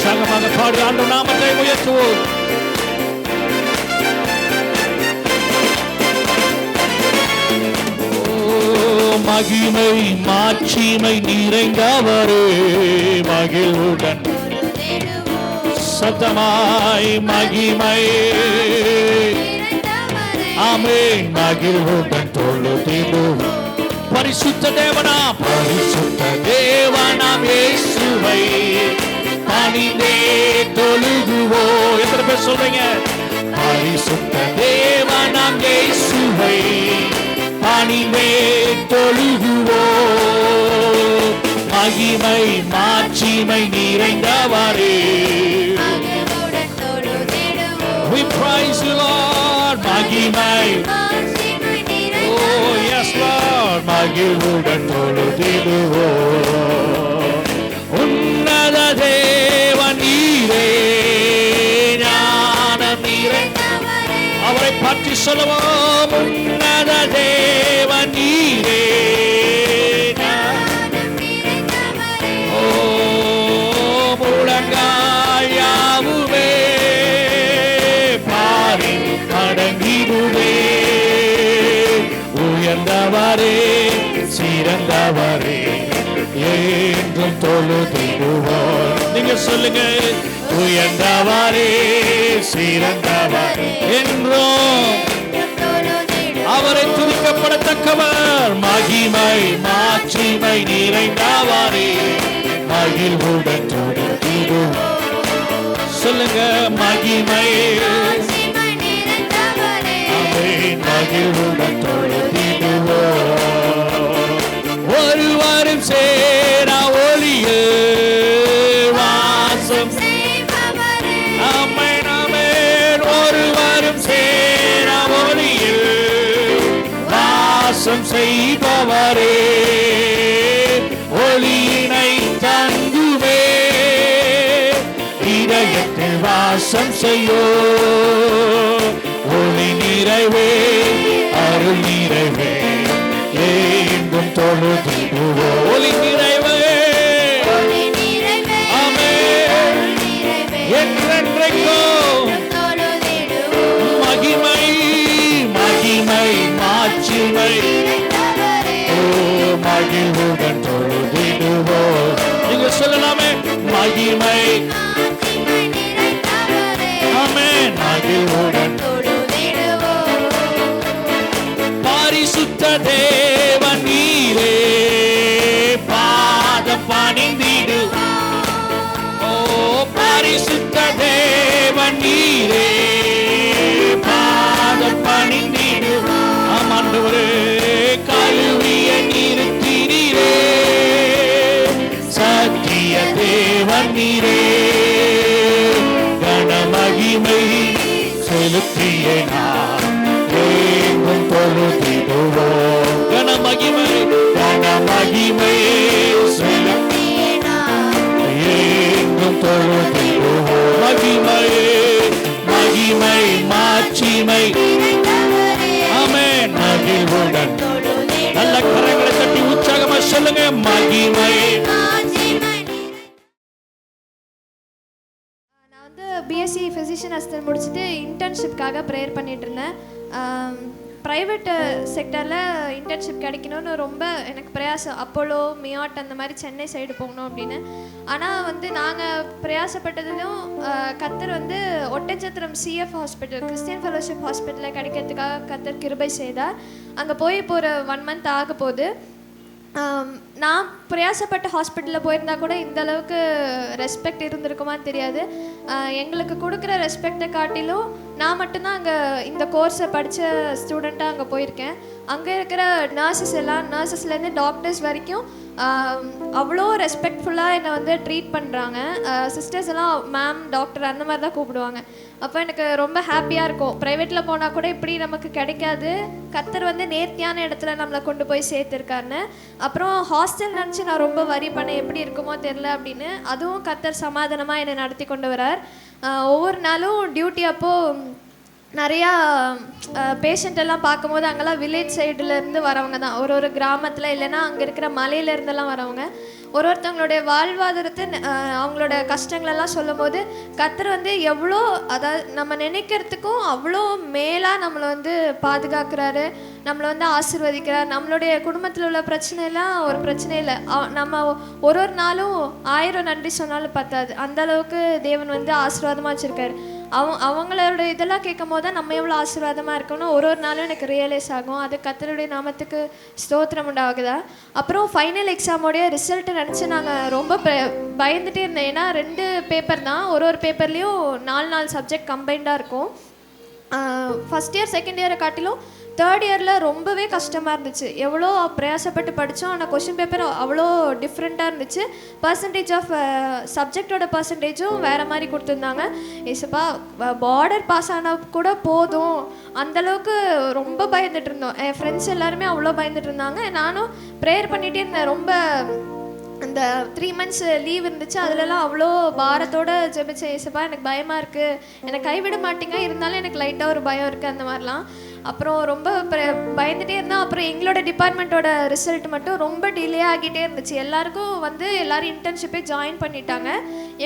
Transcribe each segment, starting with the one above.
உற்சாகமாக பாடி ஆண்டவர் நாமத்தை உயர்த்துவோம். மகிமை மாட்சிமை நிறைந்தவரே மகிழ்வுடன் சத்தமாய் மகிமை ஆமென் மகிழ்வுடன் தொழுதிடுவோம். பரிசுத்த தேவனா பரிசுத்த தேவனாம் இயேசுவை பணிந்தே தொழுகுவோம். எத்தனை பேர் சொல்றீங்க? பரிசுத்த தேவனாம் இயேசுவை பணிந்தே தொழுகுவோம். மகிமை மாட்சிமை நிறைந்தவரே we praise you Lord. மகிமை oh yes Lord மகிழ்வுடன் தொழுதிடுவோம். உன்னத தேவன் நீரே ஞானம் நிறைந்தவரே அவரை பற்றி சொல்லுவோம். உன்னத தேவன் நீரே உயர்ந்தவரே சிறந்தவரே என்றும் தொழுதிடுவோம். நீங்க சொல்லுங்க. உயர்ந்தவரே சிறந்தவர் என்றும் அவரை துதிக்கப்படத்தக்கவர். மகிமை மாட்சிமை நிறைந்தவரே மகிழ்வுடன் தொழுதிடுவோம். சொல்லுங்க. மகிமை மகிழ்வுடன் தொழுதிடுவோம். ஒருவரும் சேர ஒளியில் வாசம் ஆமென் ஆமென். ஒருவரும் சேர ஒளியில் வாசம் செய்பவரே ஒளியினை தங்குமே இதயத்தில் வாசம் செய்யோ. ஒளி நிறைவே அருள் நிறைவே எங்கும் தொழுதிடுவோம். ஒளி நிறைவே ஆமென் என்றென்றைக்கும் மகிமை மகிமை மாட்சிமை ஓ மகிழ்வுடன் தொழுதிடுவோம். நீங்க சொல்லலாமே. மகிமை ஆமென் மகிழ்வுடன் பரிசுத்த தேவன் நீரே பாதம் பணிந்திடு. ஓ பரிசுத்த தேவன் நீரே பாதம் பணிந்திடு. ஆமாண்டவரே கழுவிய நிறுத்தினீரே சத்திய தேவன் நீரே கனமகிமை செலுத்திய நான் எங்கும் தொழுதிடுவோம். கனமகிமை கனமகிமை செலுத்திய நான் எங்கும் தொழுதிடுவோம். மகிமை மகிமை மாட்சிமை ஆமென் மகிழ்வுடன். நல்ல கரங்களை தட்டி உற்சாகமா சொல்லுங்க. மகிமை. பிஎஸ்சி ஃபிசிஷியன் அசிஸ்டன்ட் முடிச்சுட்டு இன்டர்ன்ஷிப்காக ப்ரேயர் பண்ணிட்டு இருந்தேன். ப்ரைவேட் செக்டரில் இன்டர்ன்ஷிப் கிடைக்கணும்னு ரொம்ப எனக்கு பிரயாசம். அப்போலோ மியாட் அந்த மாதிரி சென்னை சைடு போகணும் அப்படின்னு. ஆனால் வந்து நாங்கள் பிரயாசப்பட்டதிலும் கத்தர் வந்து Oddanchatram CF hospital Christian fellowship ஹாஸ்பிட்டலில் கிடைக்கிறதுக்காக கத்தர் கிருபை செய்தார். அங்கே போய் இப்போ ஒரு 1 month ஆக போகுது. நான் பிரயாசப்பட்ட ஹாஸ்பிட்டலில் போயிருந்தா கூட இந்த அளவுக்கு ரெஸ்பெக்ட் இருந்திருக்குமான்னு தெரியாது. எங்களுக்கு கொடுக்குற ரெஸ்பெக்டை காட்டிலும் நான் மட்டும்தான் அங்கே இந்த கோர்ஸை படித்த ஸ்டூடெண்ட்டாக அங்கே போயிருக்கேன். அங்கே இருக்கிற நர்சஸ்லேருந்து டாக்டர்ஸ் வரைக்கும் அவ்வளோ ரெஸ்பெக்ட்ஃபுல்லாக என்னை வந்து ட்ரீட் பண்ணுறாங்க. சிஸ்டர்ஸ் எல்லாம் மேம் டாக்டர் அந்த மாதிரி தான் கூப்பிடுவாங்க. அப்போ எனக்கு ரொம்ப ஹாப்பியாக இருக்கும். ப்ரைவேட்டில் போனால் கூட இப்படி நமக்கு கிடைக்காது. கத்தர் வந்து நேர்த்தியான இடத்துல நம்மளை கொண்டு போய் சேர்த்துருக்காருன்னு. அப்புறம் ஹாஸ்டல் நினச்சி நான் ரொம்ப வரி பண்ணேன், எப்படி இருக்குமோ தெரில அப்படின்னு. அதுவும் கத்தர் சமாதானமாக என்னை நடத்தி கொண்டு வரார். ஒவ்வொரு நாளும் டியூட்டி அப்போது நிறையா பேஷண்ட்டெல்லாம் பார்க்கும்போது அங்கெல்லாம் வில்லேஜ் சைடுலேருந்து வரவங்க தான், ஒரு கிராமத்தில் இல்லைன்னா அங்கே இருக்கிற மலையிலேருந்தெல்லாம் வரவங்க. ஒருத்தவங்களுடைய வாழ்வாதாரத்தை அவங்களோட கஷ்டங்களெல்லாம் சொல்லும் போது கர்த்தர் வந்து எவ்வளோ, அதாவது நம்ம நினைக்கிறதுக்கும் அவ்வளோ மேலாக நம்மளை வந்து பாதுகாக்கிறாரு, நம்மளை வந்து ஆசீர்வதிக்கிறார். நம்மளுடைய குடும்பத்தில் உள்ள பிரச்சனைலாம் ஒரு பிரச்சனை இல்லை, நம்ம ஒரு நாளும் 1000 நன்றி சொன்னாலும் பத்தாது, அந்த அளவுக்கு தேவன் வந்து ஆசீர்வாதமாக வச்சுருக்காரு. அவங்களோட இதெல்லாம் கேட்கும் போது தான் நம்ம எவ்வளோ ஆசீர்வாதமாக இருக்கணும் ஒரு நாளும் எனக்கு ரியலைஸ் ஆகும். அது கர்த்தருடைய நாமத்துக்கு ஸ்தோத்திரம் உண்டாகுதா. அப்புறம் ஃபைனல் எக்ஸாமோடைய ரிசல்ட்டை நினச்சி நாங்கள் ரொம்ப பயந்துகிட்டே இருந்தோம். ஏன்னா 2 பேப்பர் தான், ஒரு பேப்பர்லேயும் 4 சப்ஜெக்ட் கம்பைண்டாக இருக்கும். ஃபஸ்ட் இயர் செகண்ட் இயரை காட்டிலும் தேர்ட் இயரில் ரொம்பவே கஷ்டமாக இருந்துச்சு. எவ்வளோ பிரயாசப்பட்டு படித்தோம், ஆனால் கொஷின் பேப்பர் அவ்வளோ டிஃப்ரெண்ட்டாக இருந்துச்சு. பர்சன்டேஜ் ஆஃப் சப்ஜெக்டோட பர்சன்டேஜும் வேறு மாதிரி கொடுத்துருந்தாங்க. ஏசப்பா பார்டர் பாஸ் ஆனால் கூட போதும், அந்தளவுக்கு ரொம்ப பயந்துட்டு இருந்தோம். என் ஃப்ரெண்ட்ஸ் எல்லாருமே அவ்வளோ பயந்துட்டு இருந்தாங்க. நானும் ப்ரேயர் பண்ணிகிட்டே இருந்தேன். ரொம்ப இந்த 3 months லீவ் இருந்துச்சு, அதுலலாம் அவ்வளோ பாரத்தோடு ஜெபிச்சேன். ஏசப்பா எனக்கு பயமாக இருக்குது, என்னை கைவிட மாட்டீங்க, இருந்தாலும் எனக்கு லைட்டாக ஒரு பயம் இருக்குது அந்த மாதிரிலாம். அப்புறம் ரொம்ப பயந்துகிட்டே இருந்தோம். அப்புறம் எங்களோட டிபார்ட்மெண்ட்டோட ரிசல்ட் மட்டும் ரொம்ப டிலே ஆகிட்டே இருந்துச்சு. எல்லாருக்கும் வந்து எல்லோரும் இன்டர்ன்ஷிப்பே ஜாயின் பண்ணிட்டாங்க,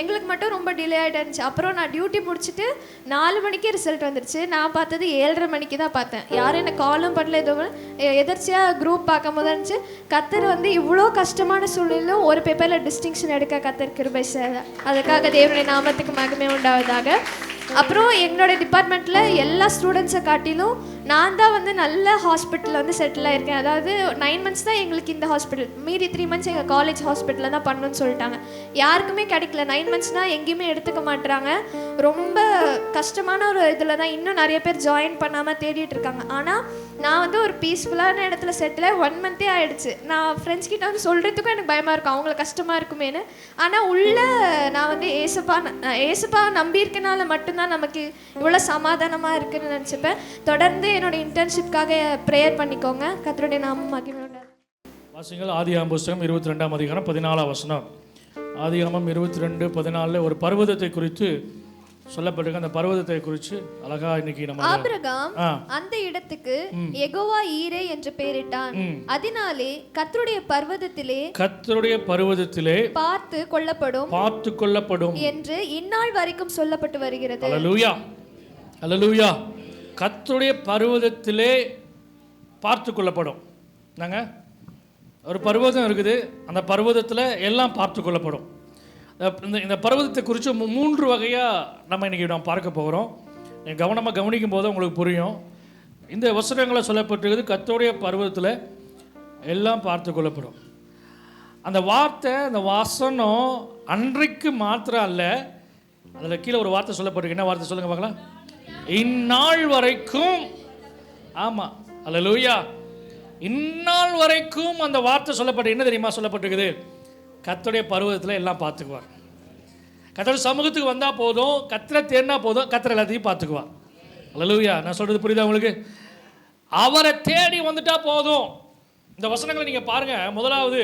எங்களுக்கு மட்டும் ரொம்ப டிலே ஆகிட்டே இருந்துச்சு. அப்புறம் நான் டியூட்டி முடிச்சுட்டு 4 மணிக்கே ரிசல்ட் வந்துருச்சு. நான் பார்த்தது 7:30 மணிக்கு தான் பார்த்தேன். யாரும் எனக்கு காலும் பண்ணல, எதுவும் எதர்ச்சியாக குரூப் பார்க்கும் போது இருந்துச்சு. கர்த்தர் வந்து இவ்வளோ கஷ்டமான சூழ்நிலையிலும் ஒரு பேப்பரில் டிஸ்டிங்ஷன் எடுக்க கர்த்தர் கிருபை செய்தார். அதுக்காக தேவனுடைய நாமத்துக்கு மகிமை உண்டாவதாக. அப்புறம் எங்களோட டிபார்ட்மெண்ட்டில் எல்லா ஸ்டூடெண்ட்ஸை காட்டிலும் நான் தான் வந்து நல்ல ஹாஸ்பிட்டலில் வந்து செட்டில் ஆகிருக்கேன். அதாவது 9 months தான் எங்களுக்கு இந்த ஹாஸ்பிட்டல், மீதி 3 months எங்கள் காலேஜ் ஹாஸ்பிட்டலில் தான் பண்ணணும்னு சொல்லிட்டாங்க. யாருக்குமே கிடைக்கல. 9 monthsனால் எங்கேயுமே எடுத்துக்க மாட்டுறாங்க. ரொம்ப கஷ்டமான ஒரு இதில் தான் இன்னும் நிறைய பேர் ஜாயின் பண்ணாமல் தேடிட்டு இருக்காங்க. ஆனால் நான் வந்து ஒரு பீஸ்ஃபுல்லான இடத்துல செட்டில் 1 month ஆகிடுச்சு. நான் ஃப்ரெண்ட்ஸ் கிட்ட வந்து சொல்கிறதுக்கும் எனக்கு பயமாக இருக்கும், அவங்களுக்கு கஷ்டமாக இருக்குமேனு. ஆனால் உள்ள நான் வந்து ஏசப்பா நம்பியிருக்கனால மட்டும்தான் நமக்கு இவ்வளோ சமாதானமாக இருக்குன்னு நினச்சிப்பேன். தொடர்ந்து என்னோட இன்டர்ன்ஷிப்காக ப்ரேயர் பண்ணிக்கோங்க. கர்த்தருடைய நாமம் மகிமை உண்டாகட்டும். வாசிங்கள் ஆதியாகமம் புஸ்தகம் 22ஆம் அதிகாரம் 14ஆம் வசனம். ஆதியாகமம் 22:14 ஒரு பர்வதத்தை குறித்து சொல்லப்பட்டிருக்கு. அந்த பர்வதத்தை குறித்து அழகா இன்னைக்கு நம்ம ஆபிரகாம் அந்த இடத்துக்கு யெகோவா ஈரே என்று பெயரிட்டான். அதனாலே கர்த்தருடைய பர்வதத்திலே பார்த்து கொள்ளப்படும் என்று இந்நாள் வரைக்கும் சொல்லப்பட்டு வருகிறது. அல்லேலூயா, அல்லேலூயா. கர்த்தருடைய பர்வதத்திலே பார்த்து கொள்ளப்படும். நாங்க ஒரு பர்வதம் இருக்குது, அந்த பர்வதத்தில் எல்லாம் பார்த்து கொள்ளப்படும். இந்த பர்வதத்தை குறித்து 3 வகையாக நம்ம இன்றைக்கி நாம் பார்க்க போகிறோம். கவனமாக கவனிக்கும் போது உங்களுக்கு புரியும். இந்த வசனங்களை சொல்லப்பட்டிருக்குது, கர்த்தருடைய பர்வதத்தில் எல்லாம் பார்த்து கொள்ளப்படும். அந்த வார்த்தை, அந்த வசனம் அன்றைக்கு மாத்திரம் அல்ல, அதில் கீழே ஒரு வார்த்தை சொல்லப்பட்டிருக்கு. என்ன வார்த்தை சொல்லுங்கள் பார்க்கலாம்? இந்நாள் வரைக்கும். ஆமாம், அல்லேலூயா. இந்நாள் வரைக்கும் அந்த வார்த்தை சொல்லப்பட்டு என்ன தெரியுமா சொல்லப்பட்டிருக்குது? கர்த்தருடைய பர்வதத்தில் எல்லாம் பார்த்துக்குவார். கர்த்தருடைய சமூகத்துக்கு வந்தால் போதும், கர்த்தரை தேடினா போதும், கர்த்தர் எல்லாத்தையும் பார்த்துக்குவார். அல்லேலூயா. நான் சொல்கிறது புரியுதா உங்களுக்கு? அவரை தேடி வந்துட்டா போதும். இந்த வசனங்களை நீங்கள் பாருங்கள். முதலாவது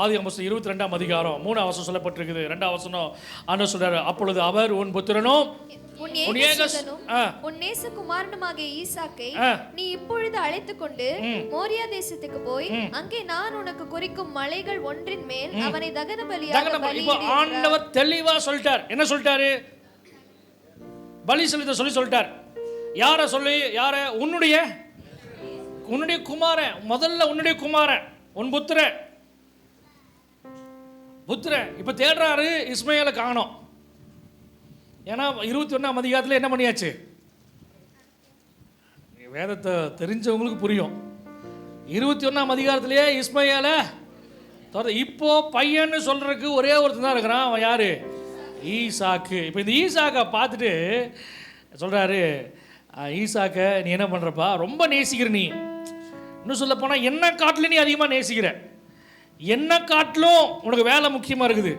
ஆதியாகமம் 22ஆம் அதிகாரம் 3ஆம் வசனம் சொல்லப்பட்டிருக்குது. 2ஆம் வசனம் ஆண்டவர் சொல்றாரு, அப்பொழுது அவர் உன் புத்திரனும் உன் நேசகுமாரனுமாகிய ஈசாக்கை நீ இப்பொழுது அழைத்துக் கொண்டு மோரியா தேசத்துக்கு போய் அங்கே நான் உனக்கு குறிக்கும் மலைகள் ஒன்றின் மேல் அவனை தகன பலியாக பலியிடு. ஆண்டவர் தெளிவா சொல்லிட்டார். என்ன சொல்லிட்டாரு? பலி செலுத்த சொல்லிட்டார். யார? உன்னுடைய குமாரன். முதல்ல உன்னுடைய குமாரன், உன் புத்திரன். இப்ப தேடுறாரு, இஸ்மாயேலை காணோம். ஏன்னா 21ஆம் அதிகாரத்தில் என்ன பண்ணியாச்சு? வேதத்தை தெரிஞ்சவங்களுக்கு புரியும். 21ஆம் அதிகாரத்திலேயே இஸ்மாயேலை இப்போ பையன்னு சொல்றதுக்கு ஒரே ஒருத்தர் தான் இருக்கிறான். அவன் யாரு? ஈசாக்கு. இப்போ இந்த ஈசாக்கை பார்த்துட்டு சொல்றாரு, ஈசாக்கை நீ என்ன பண்றப்பா? ரொம்ப நேசிக்கிற நீ. இன்னும் சொல்ல போனால் என்ன காட்டிலும் நீ அதிகமாக நேசிக்கிற. என்ன காட்டிலும் உனக்கு வேலை முக்கியமாக இருக்குது.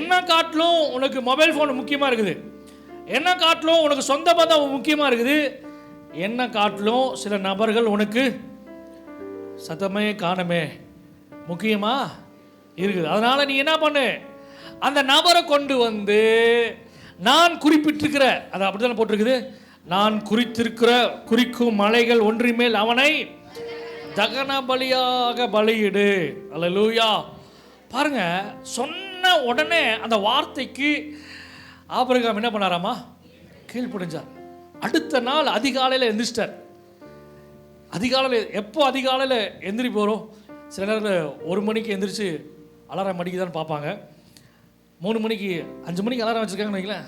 என்ன காட்டிலும் உனக்கு மொபைல் ஃபோன் முக்கியமாக இருக்குது. என்ன காட்டிலும் உனக்கு சொந்த பந்தம் முக்கியமாக இருக்குது. என்ன காட்டிலும் சில நபர்கள் உனக்கு சத்தமே காணமே முக்கியமாக இருக்குது. அதனால் நீ என்ன பண்ணு? அந்த நபரை கொண்டு வந்து நான் குறிப்பிட்டிருக்கிற, அது அப்படி தானே போட்டிருக்குது, நான் குறிக்கும் மலைகள் ஒன்றின் மேல் அவனை தகன பலியாக பலியிடு. அல்லேலூயா. பாருங்க, சொன்ன உடனே அந்த வார்த்தைக்கு ஆபிரகாம் என்ன பண்ணாராமா? கீழ்ப்படிஞ்சார். அடுத்த நாள் அதிகாலையில் எந்திரிச்சிட்டார். அதிகாலையில் எப்போ அதிகாலையில் எந்திரி போகிறோம்? சில நேரத்தில் 1 மணிக்கு எந்திரிச்சு அலாரம் அடிக்குதான்னு பார்ப்பாங்க. 3 மணிக்கு 5 மணிக்கு அலாரம் வச்சுருக்காங்கன்னு வைங்களேன்.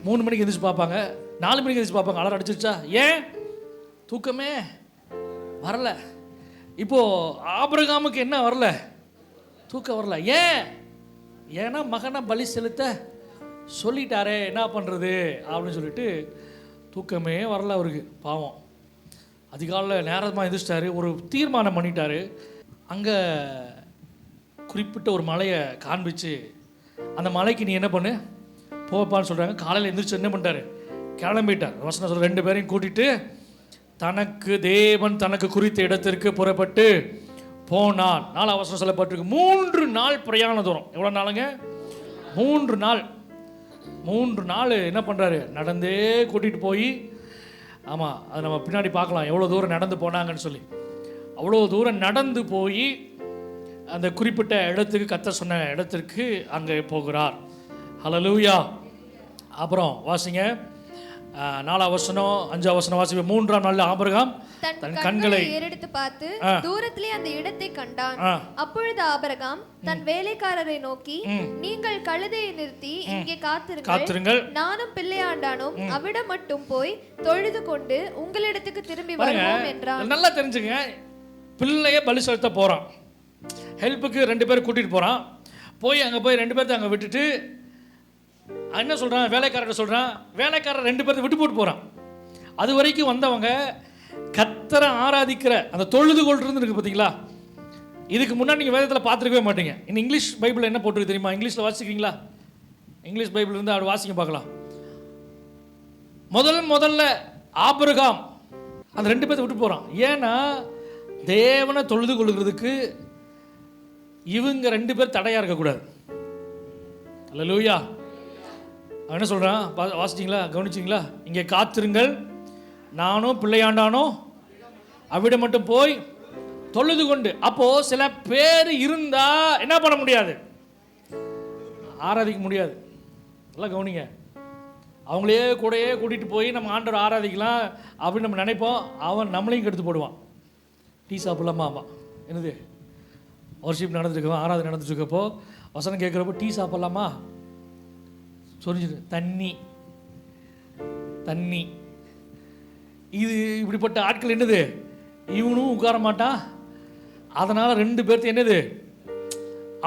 3 மணிக்கு எந்திரிச்சு பார்ப்பாங்க, 4 மணிக்கு எந்திரிச்சு பார்ப்பாங்க. அலாரம் அடிச்சிருச்சா? ஏன்? தூக்கமே வரல. இப்போது ஆபிரகாமுக்கு என்ன வரல? தூக்கம் வரல. ஏன்னா மகனை பலி செலுத்த சொல்லிட்டாரே, என்ன பண்ணுறது அப்படின்னு சொல்லிட்டு தூக்கமே வரல அவருக்கு. பாவம், அதிகாலையில் நேரமாக எந்திரிச்சிட்டாரு. ஒரு தீர்மானம் பண்ணிட்டாரு. அங்கே குறிப்பிட்ட ஒரு மலையை காண்பிச்சு, அந்த மலைக்கு நீ என்ன பண்ணு போப்பான்னு சொல்கிறாங்க. காலையில் எந்திரிச்சு என்ன பண்ணிட்டாரு? கிளம்பிட்டார். வசனம் சொல்ற 2 பேரையும் கூட்டிட்டு தேவன் தனக்கு குறித்த இடத்திற்கு புறப்பட்டு போனான். 4ஆம் வசனம் சொல்லப்பட்டிருக்கு. 3 நாள் பிரயாண தூரம். எவ்வளோ நாளுங்க? 3 நாள். 3 நாள் என்ன பண்ணுறாரு? நடந்தே கூட்டிகிட்டு போய், ஆமாம், அது நம்ம பின்னாடி பார்க்கலாம் எவ்வளோ தூரம் நடந்து போனாங்கன்னு சொல்லி. அவ்வளோ தூரம் நடந்து போய் அந்த குறிப்பிட்ட இடத்துக்கு, கர்த்தர் சொன்ன இடத்திற்கு அங்கே போகிறார். ஹல்லேலூயா. அப்புறம் வாசிங்க 4ஆம் வசனம் 5ஆம் வசனம் வாசிங்க. 3ஆம் நாள் ஆபிரகாம் தன் கண்களை ஏறெடுத்து பார்த்து தூரத்திலே அந்த இடத்தை கண்டான். அப்பொழுது ஆபிரகாம் தன் வேலைக்காரரை நோக்கி, நீங்கள் கழுதையை நிறுத்தி இங்கே காத்திருங்கள், நானும் பிள்ளையாண்டானும் அவிடம் மட்டும் போய் தொழுது கொண்டு உங்களிடத்துக்கு திரும்பி வருவோம் என்றான். நல்லா தெரிஞ்சுங்க, பிள்ளைய பலி செலுத்த போறான். ஹெல்ப்புக்கு 2 பேர் கூட்டிட்டு போறான். போய் அங்கே போய் 2 பேர்த்த அங்கே விட்டுட்டு என்ன சொல்கிறான்? வேலைக்காரர்கிட்ட சொல்கிறான். வேலைக்காரர் 2 பேர்த்த விட்டு போட்டு போகிறான். அது வரைக்கும் வந்தவங்க கர்த்தரை ஆராதிக்கிற அந்த தொழுது கொள்றது இருக்கு பார்த்தீங்களா? இதுக்கு முன்னாடி நீங்கள் வேதத்தில் பார்த்துருக்கவே மாட்டீங்க. இன்னும் இங்கிலீஷ் பைபிளில் என்ன போட்டுருக்கு தெரியுமா? இங்கிலீஷில் வாசிக்கிறீங்களா? இங்கிலீஷ் பைபிள் இருந்து அவர் வாசிக்க பார்க்கலாம். முதல்ல ஆபிரகாம் அந்த 2 பேர்த்த விட்டு போகிறான். ஏன்னா தேவனை தொழுது கொள்கிறதுக்கு இவங்க 2 பேர் தடையாக இருக்கக்கூடாது. அல்லேலூயா. அவன் என்ன சொல்கிறான்? வாசிச்சிங்களா? கவனிச்சிங்களா? இங்கே காத்திருங்கள், நானும் பிள்ளையாண்டானோ அவிடம் மட்டும் போய் தொழுது கொண்டு. அப்போது சில பேர் இருந்தால் என்ன பண்ண முடியாது? ஆராதிக்க முடியாது. நல்லா கவனிங்க. அவங்களே கூடயே கூட்டிகிட்டு போய் நம்ம ஆண்டவர் ஆராதிக்கலாம் அப்படின்னு நம்ம நினைப்போம். அவன் நம்மளையும் கெடுத்து போடுவான். டீ சாப்பிடலாமா? ஆமாம், என்னது வர்ஷிப் நடந்துருக்கோம், ஆராதனை நடந்துட்டுருக்கப்போ வசனம் கேட்குறப்போ டீ சாப்பிட்லாமா? சொல்லிச்சு தண்ணி. இது இப்படிப்பட்ட ஆட்கள் என்னது? இவனும் உட்கார மாட்டான். அதனால் 2 பேர்த்து என்னது?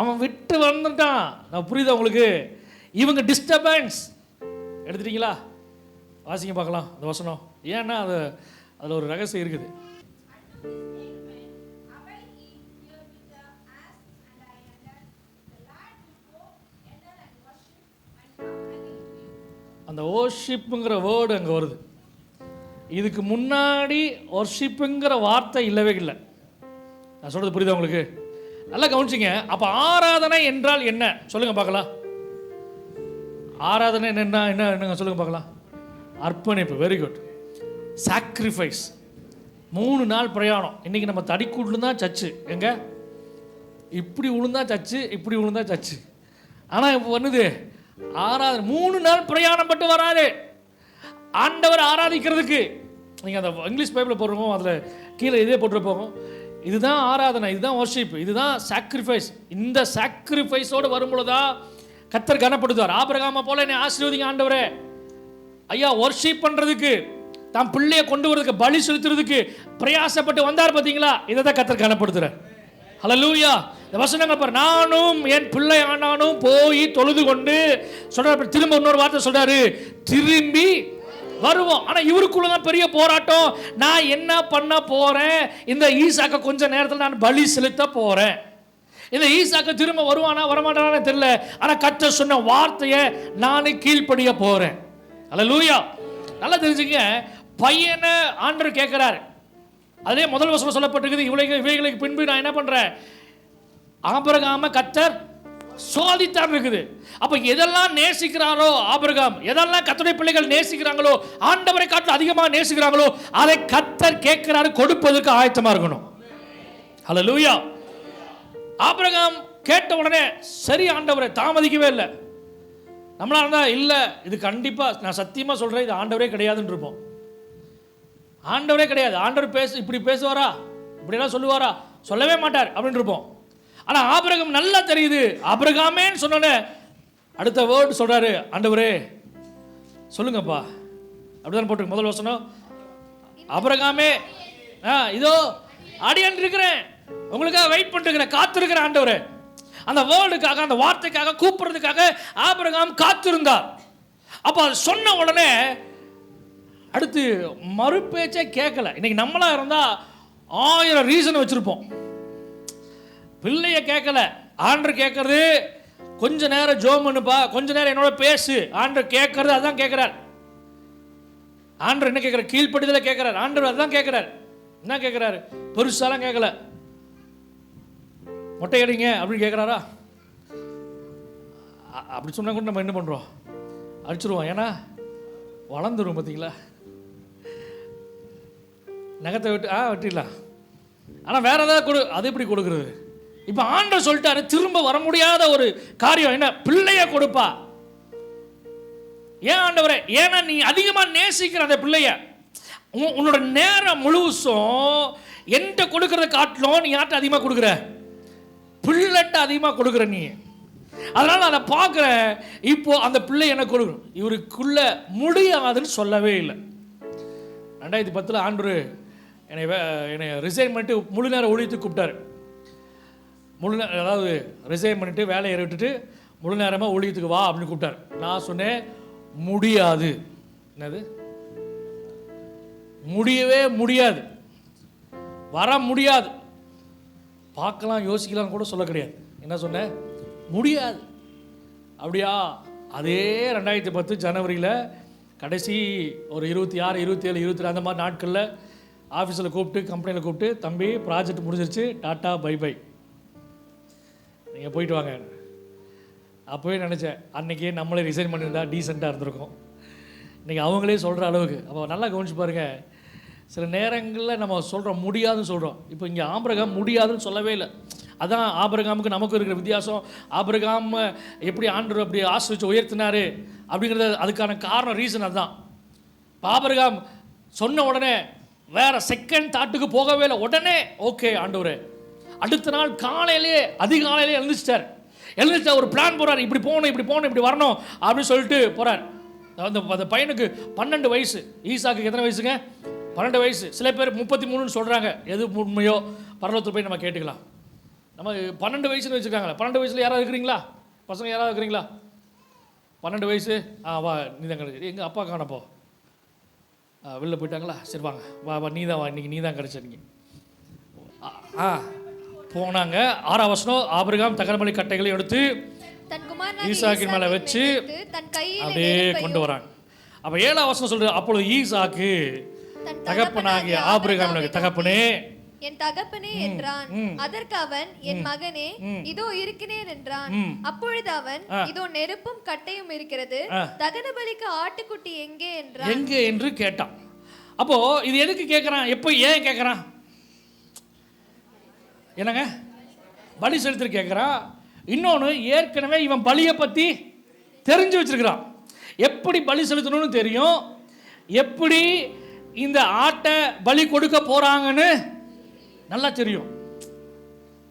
அவன் விட்டு வந்துட்டான். நான் புரியுதா உங்களுக்கு? இவங்க டிஸ்டர்பன்ஸ் எடுத்துட்டீங்களா? வாசிங்க பார்க்கலாம் அந்த வசனம். ஏன்னா அதில் ஒரு ரகசியம் இருக்குது. அந்த வர்ஷிப்புங்கிற வேர்டு அங்கே வருது. இதுக்கு முன்னாடி வர்ஷிப்புங்கிற வார்த்தை இல்லவே இல்லை. நான் சொல்கிறது புரியுதா உங்களுக்கு? நல்லா கவனிச்சிங்க. அப்போ ஆராதனை என்றால் என்ன சொல்லுங்கள் பார்க்கலாம். ஆராதனை என்னங்க சொல்லுங்கள் பார்க்கலாம். அர்ப்பணிப்பு. Very good. சாக்ரிஃபைஸ். 3 நாள் பிரயாணம். இன்றைக்கி நம்ம தடிக்கூட்டில் தான் சர்ச்சு. எங்க இப்படி விழுந்தா சர்ச்சு, இப்படி விழுந்தா சர்ச்சு. ஆனால் இப்போ பண்ணுது ஆராதனை. 3 நாள் பிரயாணம் பட்டு வராது ஆண்டவர் ஆராதிக்கிறதுக்கு. நீங்கள் அந்த இங்கிலீஷ் பைபிளில் போடுறோமோ அதில் கீழே இதே போட்டுருப்போம். இதுதான் ஆராதனை, இதுதான் வர்ஷிப், இதுதான் சாக்ரிஃபைஸ். இந்த சாக்ரிஃபைஸோடு வரும்பொழுதுதான் கர்த்தர் கனப்படுத்துவார். ஆபிரகாமை போல என்னை ஆசீர்வதிங்க ஆண்டவரே. ஐயா, வர்ஷிப் பண்ணுறதுக்கு, தான் பிள்ளையை கொண்டு வரதுக்கு, பலி செலுத்துறதுக்கு பிரயாசப்பட்டு வந்தார் பார்த்தீங்களா? இதை தான் கர்த்தர் கனப்படுத்துகிறார். ஹல்லேலூயா. இந்த வசனங்கள் பாரு. நானும் என் பிள்ளை ஆனானும் போய் தொழுது கொண்டு சொல்றாரு. திரும்ப இன்னொரு வார்த்தை சொல்றாரு, திரும்பி வருவோம். ஆனால் இவருக்குள்ள தான் பெரிய போராட்டம். நான் என்ன பண்ண போறேன்? இந்த ஈசாக்க கொஞ்ச நேரத்தில் நான் பலி செலுத்த போறேன். இந்த ஈசாக்க திரும்ப வருவானா வரமாட்டானு தெரியல. ஆனால் கர்த்தர் சொன்ன வார்த்தையை நானே கீழ்ப்படிய போறேன். ஹல்லேலூயா. நல்லா தெரிஞ்சுங்க. பையனை ஆண்டவர் கேட்கிறாரு. அதே முதல் வசனம் சொல்லப்பட்டிருக்குது. இவைகளுக்கு பின்பு நான் என்ன பண்றேன்? ஆபிரகாமை கர்த்தர் சோதித்தார் இருக்குது. அப்ப எதெல்லாம் நேசிக்கிறாரோ ஆபிரகாம், எதெல்லாம் கர்த்தருடைய பிள்ளைகள் நேசிக்கிறாங்களோ, ஆண்டவரை காட்டிலும் அதிகமாக நேசிக்கிறாங்களோ, அதை கர்த்தர் கேட்கிறாரு. கொடுப்பதற்கு ஆயத்தமா இருக்கணும். ஹல்லேலூயா. ஆபிரகாம் கேட்ட உடனே சரி ஆண்டவரே, தாமதிக்கவே இல்லை. நம்மளா இருந்தால் இல்லை, இது கண்டிப்பாக நான் சத்தியமாக சொல்கிறேன், இது ஆண்டவரே கிடையாதுன்னு இருப்போம். ஆண்டவரே கிடையாது. ஆண்டவர் இப்படி பேசுவாரா, இப்படிலாம் சொல்லுவாரா, சொல்லவே மாட்டார் அப்படின்னு இருப்போம். ஆனால் ஆபிரகாம் நல்லா தெரியுது. ஆபிரகாமேன்னு சொன்னோன்னே அடுத்த வேர்டு சொல்கிறாரு, ஆண்டவரே சொல்லுங்கப்பா, அப்படிதான் போட்டு முதல் வசனம். ஆபிரகாமே, இதோ அடியான் இருக்கிறேன், உங்களுக்காக வெயிட் பண்ணிருக்கிறேன், காத்திருக்கிறேன் ஆண்டவரே. அந்த வேர்டுக்காக, அந்த வார்த்தைக்காக, கூப்பிடுறதுக்காக ஆபிரகாம் காத்திருந்தார். அப்போ அது சொன்ன உடனே அடுத்து மறுபேச்சே கேட்கல. இன்னைக்கு நம்மளா இருந்தா 1000 ரீசன் வச்சிருப்போம். பிள்ளைய கேட்கல, ஆண்டவர் கேட்கறது கொஞ்ச நேரம் ஜோம் பண்ணுப்பா, கொஞ்ச நேரம் என்னோட பேசு. ஆண்டவர் கேட்கறது அதான் கேட்கிறார். ஆண்டவர் என்ன கேட்கிறார்? கீழ்ப்படிதல கேட்கிறார். ஆண்டவர் அதான் கேட்கிறார். என்ன கேட்கிறாரு? பெருசாலாம் கேட்கல. மொட்டை அடிங்க அப்படின்னு கேட்குறாரா? அப்படி சொன்னா கூட நம்ம என்ன பண்ணுறோம்? அடிச்சிருவோம். ஏன்னா வளர்ந்துடும். பார்த்தீங்களா, நகத்தை வெட்டிடலாம். ஆனால் வேற ஏதாவது கொடு, அது எப்படி கொடுக்குறது? இப்போ ஆண்டவர் சொல்லிட்டாரு, திரும்ப வர முடியாத ஒரு காரியம் என்ன? பிள்ளைய கொடுப்பா. ஏன் ஆண்டவரே? ஏன்னா நீ அதிகமாக நேசிக்கிற அந்த பிள்ளைய. உன்னோட நேரம் முழுசும் என்கிட்ட கொடுக்கறத காட்டிலும் நீ யார்கிட்ட அதிகமாக கொடுக்குற? பிள்ளைட்ட அதிகமாக கொடுக்குற நீ. அதனால் அதை பார்க்குற. இப்போ அந்த பிள்ளை எனக்கு கொடுக்கணும். இவருக்குள்ள முடியாதுன்னு சொல்லவே இல்லை. 2010 ஆண்டவர் என்னை ரிசைன் பண்ணிட்டு முழு நேரம் ஊழியத்துக்கு கூப்பிட்டாரு. முழு நேரம், அதாவது ரிசைன் பண்ணிட்டு வேலையை விட்டுட்டு முழு நேரமாக ஊழியத்துக்கு வா அப்படின்னு கூப்பிட்டார். நான் சொன்னேன் முடியாது. என்னது? முடியவே முடியாது, வர முடியாது. பார்க்கலாம், யோசிக்கலாம் கூட சொல்ல கிடையாது. என்ன சொன்னேன்? முடியாது. அப்படியா? அதே 2010 ஜனவரியில் கடைசி ஒரு 26, 27, 22 அந்த மாதிரி நாட்களில் ஆஃபீஸில் கூப்பிட்டு, கம்பெனியில் கூப்பிட்டு, தம்பி ப்ராஜெக்ட் முடிஞ்சிருச்சு, டாட்டா பை பை, நீங்கள் போயிட்டு வாங்க. அப்போவே நினச்சேன், அன்றைக்கே நம்மளே ரிசைன் பண்ணியிருந்தா டீசெண்டாக இருந்திருக்கும். இன்றைக்கி அவங்களே சொல்கிற அளவுக்கு. அப்போ நல்லா கவனிச்சு பாருங்கள். சில நேரங்களில் நம்ம சொல்கிறோம் முடியாதுன்னு சொல்கிறோம். இப்போ இங்கே ஆபிரகாம் முடியாதுன்னு சொல்லவே இல்லை. அதான் ஆபிரகாமுக்கு நமக்கு இருக்கிற வித்தியாசம். ஆபிரகாம் எப்படி ஆண்டவர் அப்படி ஆசிரிச்சு உயர்த்தினார் அப்படிங்கிறது அதுக்கான காரணம், ரீசன் அதுதான். ஆபிரகாம் சொன்ன உடனே வேற செகண்ட் தாட்டுக்கு போகவே இல்லை. உடனே ஓகே ஆண்டவரே. அடுத்த நாள் காலையிலே அதிகாலையிலே எழுந்துச்சிட்டார். ஒரு பிளான் போகிறார், இப்படி போகணும், இப்படி போகணும், இப்படி வரணும் அப்படின்னு சொல்லிட்டு போகிறார். அந்த பையனுக்கு 12 வயசு. ஈசாக்கு எத்தனை வயசுங்க? 12 வயசு. சில பேர் 33ன்னு சொல்கிறாங்க. எது உண்மையோ பரலோகத்தில் போய் நம்ம கேட்டுக்கலாம். நம்ம 12 வயசுன்னு வச்சுருக்காங்களே. 12 வயசில் யாராவது இருக்கிறீங்களா? பசங்க யாராவது இருக்கிறீங்களா? 12 வயசு. வா, நீ தான் கிடச்சி. எங்கள் அப்பா காணப்போ வெளில போயிட்டாங்களா? சரி வாங்க, வா நீ தான் வா, இன்றைக்கி நீ தான் கிடச்ச. நீங்கள் போனாங்க. 6ஆம் வசனம். ஆபிரகாம் தகனபலி கட்டைகளை எடுத்து ஈசாக்கின் மேலே வச்சு அப்படியே கொண்டு வராங்க. அப்போ 7ஆம் வசனம் சொல்கிறது, அப்பொழுது ஈசாக்கு தகப்பனாகிய ஆபிரகாமுக்கு, தகப்பனே, என் தகப்பனே என்றான். அதற்கு அவன், என் மகனே, இதோ இருக்கிறேன் என்றான். அப்பொழுது அவன், இதோ நெருப்பும் கட்டையும் இருக்கிறது, தகன பலிக்கு ஆட்டுக்குட்டி எங்கே என்றான். எங்கே என்று கேட்டான். அப்போ இது எதுக்கு கேட்கறான்? எப்போ, ஏன் கேட்கறான்? என்னங்க? பலி செலுத்தி கேட்கறான். இன்னொன்று, ஏற்கனவே இவன் பலியை பற்றி தெரிஞ்சு வச்சிருக்கிறான். எப்படி பலி செலுத்தணும்னு தெரியும், எப்படி இந்த ஆட்டை பலி கொடுக்க போறாங்கன்னு நல்லா தெரியும்.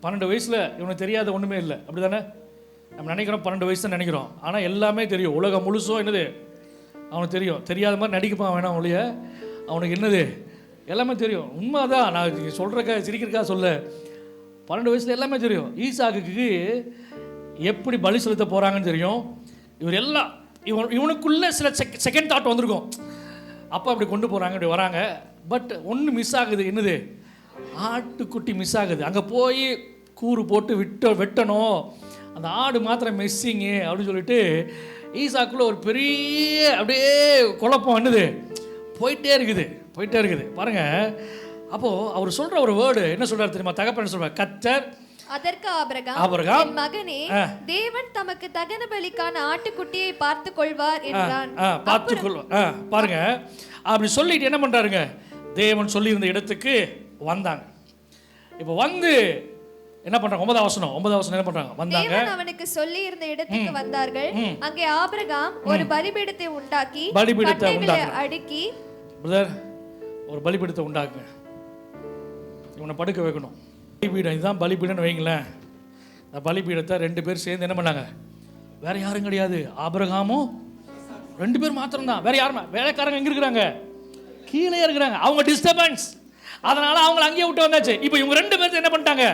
12 வயசுல இவனுக்கு தெரியாத ஒன்றுமே இல்லை. அப்படி தானே நம்ம நினைக்கிறோம்? 12 வயசு தான் நினைக்கிறோம். ஆனால் எல்லாமே தெரியும். உலகம் முழுசும் என்னது அவனுக்கு தெரியும். தெரியாத மாதிரி நடிக்கப்பான் வேணாம் ஒழிய, அவனுக்கு என்னது எல்லாமே தெரியும். உண்மை தான். நான் சொல்கிறக்கா சிரிக்கிறக்கா சொல்ல, 12 வயசில் எல்லாமே தெரியும். ஈசாக்குக்கு எப்படி பலி செலுத்த போகிறாங்கன்னு தெரியும். இவர் எல்லாம் இவனுக்குள்ளே சில செகண்ட் தாட் வந்திருக்கும். அப்போ அப்படி கொண்டு போகிறாங்க, அப்படி வராங்க. பட் ஒன்று மிஸ் ஆகுது. என்னது? ஆட்டுக்குட்டி மிஸ் ஆகுது. அங்கே போய் கூறு போட்டு வெட்டணும். அந்த ஆடு மாத்திரம் மிஸ்ஸிங்கு அப்படின்னு சொல்லிட்டு ஈசாக்குள்ளே ஒரு பெரிய அப்படியே குழப்பம் என்னது போயிட்டே இருக்குது பாருங்கள். அப்போது அவர் சொல்கிற ஒரு வேர்டு என்ன சொல்கிறார் தெரியுமா? தகப்பன் சொல்கிறார், கர்த்தர் அதற்கு ஆபிரகாம், என் மகனே, தேவன் தமக்கு தகன பலிக்கான ஆட்டுக்குட்டியை பார்த்து கொள்வார் என்றான். பாருங்க, அப்படி சொல்லிட்டு என்ன பண்றாருங்க? தேவன் சொல்லியிருந்த இடத்துக்கு வந்தாங்க. இப்போ வந்து என்ன பண்றாங்க? 9வது வசனம் என்ன பண்றாங்க? வந்தாங்க, தேவன் அவனுக்கு சொல்லி இருந்த இடத்துக்கு வந்தார்கள். அங்கே ஆபிரகாம் ஒரு பலிபீடத்தை உண்டாக்கி கட்டைகளை அடுக்கி. பிரதர், ஒரு பலிபீடத்தை உண்டாக்குங்க, இவனை படுக்க வைக்கணும். பலிபீடம் இதுதான் பலிபீடம்னு வைங்களேன். இந்த பலிபீடத்தை 2 பேர் சேர்ந்து என்ன பண்ணாங்க? வேற யாரும் கிடையாது, ஆபிரகாமும் 2 பேர் மாத்திரம்தான். வேற யாருமே, வேலைக்காரங்க எங்க இருக்கிறாங்க? கீழே இருக்கிறாங்க. அவங்க டிஸ்டர்பன்ஸ், அதனால அவங்களை அங்கேயே விட்டு வந்தாச்சு. இப்போ இவங்க 2 பேர் என்ன பண்ணிட்டாங்க?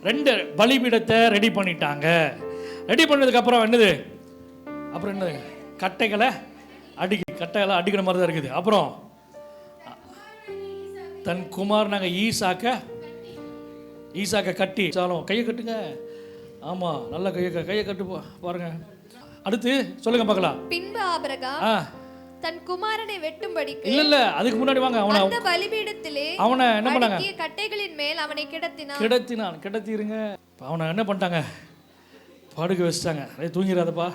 2 பலிபீடத்தை ரெடி பண்ணிட்டாங்க. ரெடி பண்ணதுக்கு அப்புறம் என்னது? கட்டைகளை அடிக்கிற மாதிரி தான் இருக்குது. அப்புறம் தன் குமார் நாங்கள் ஈசாக்க கட்டி சாலும் கையை கட்டுங்க. ஆமா, நல்ல கையை கட்டு பாருங்க. அடுத்து சொல்லுங்க பார்க்கலாம். பின்பு ஆபிரகாம் தன் குமாரனை வெட்டும்படிக்கு இல்ல அதுக்கு முன்னாடி வாங்க. அந்த பலிபீடத்திலே அவனை என்ன பண்ணாங்க? கட்டைகளின் மேல் அவனை கிடத்தினான். அவனை என்ன பண்ணிட்டாங்க? படுக்க வச்சுட்டாங்க. தூங்கிறாதப்பா,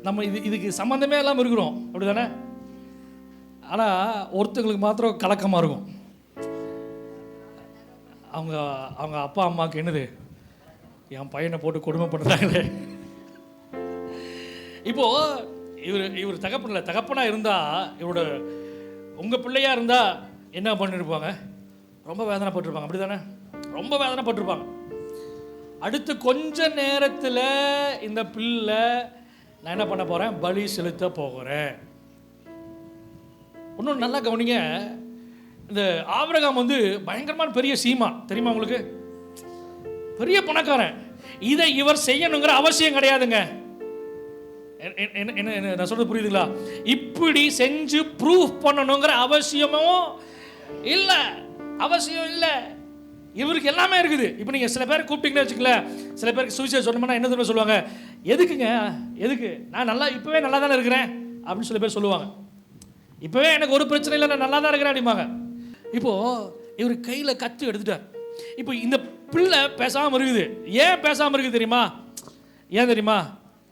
நம்ம இதுக்கு சம்பந்தமே இல்லாமல் இருக்கிறோம், அப்படிதானே? ஆனா ஒருத்தங்களுக்கு மாத்திரம் கலக்கமா இருக்கும். அவங்க அப்பா அம்மாவுக்கு என்னது? என் பையனை போட்டு கொடுமை பண்ணுறாங்களே. இப்போ இவர் தகப்பனா இருந்தா, இவரோட உங்க பிள்ளையா இருந்தா என்ன பண்ணிருப்பாங்க? ரொம்ப வேதனைப்பட்டிருப்பாங்க, அப்படிதானே? ரொம்ப வேதனைப்பட்டிருப்பாங்க. அடுத்து கொஞ்ச நேரத்தில் இந்த பிள்ளை நான் என்ன பண்ண போறேன்? பலி செலுத்த போகிறேன். இன்னும் நல்லா கவனிங்க. இந்த ஆபிரகாம் வந்து பயங்கரமான பெரிய சீமான், தெரியுமா உங்களுக்கு? பெரிய பணக்காரன். இதை இவர் செய்யணுங்கிற அவசியம் கிடையாதுங்க. என்ன நான் சொல்றது புரியுதுங்களா? இப்படி செஞ்சு ப்ரூஃப் பண்ணணுங்கிற அவசியம் இல்லை. இவருக்கு எல்லாமே இருக்குது. இப்போ நீங்க சில பேர் கூப்பிட்டீங்கன்னு வச்சுக்கல, சில பேருக்கு சுவிசேஷம் சொன்னோம்னா என்ன தெரியுமா சொல்லுவாங்க? எதுக்கு நான் இப்பவே நல்லா தானே இருக்கிறேன் அப்படின்னு சில பேர் சொல்லுவாங்க. இப்பவே எனக்கு ஒரு பிரச்சனை இல்லை, நான் நல்லா தான் இருக்கிறேன் அப்படிம்பாங்க. இப்போ இவர் கையில கத்தி எடுத்துட்டார். இப்போ இந்த பிள்ளை பேசாமல் இருக்குது. ஏன் பேசாமல் இருக்குது தெரியுமா?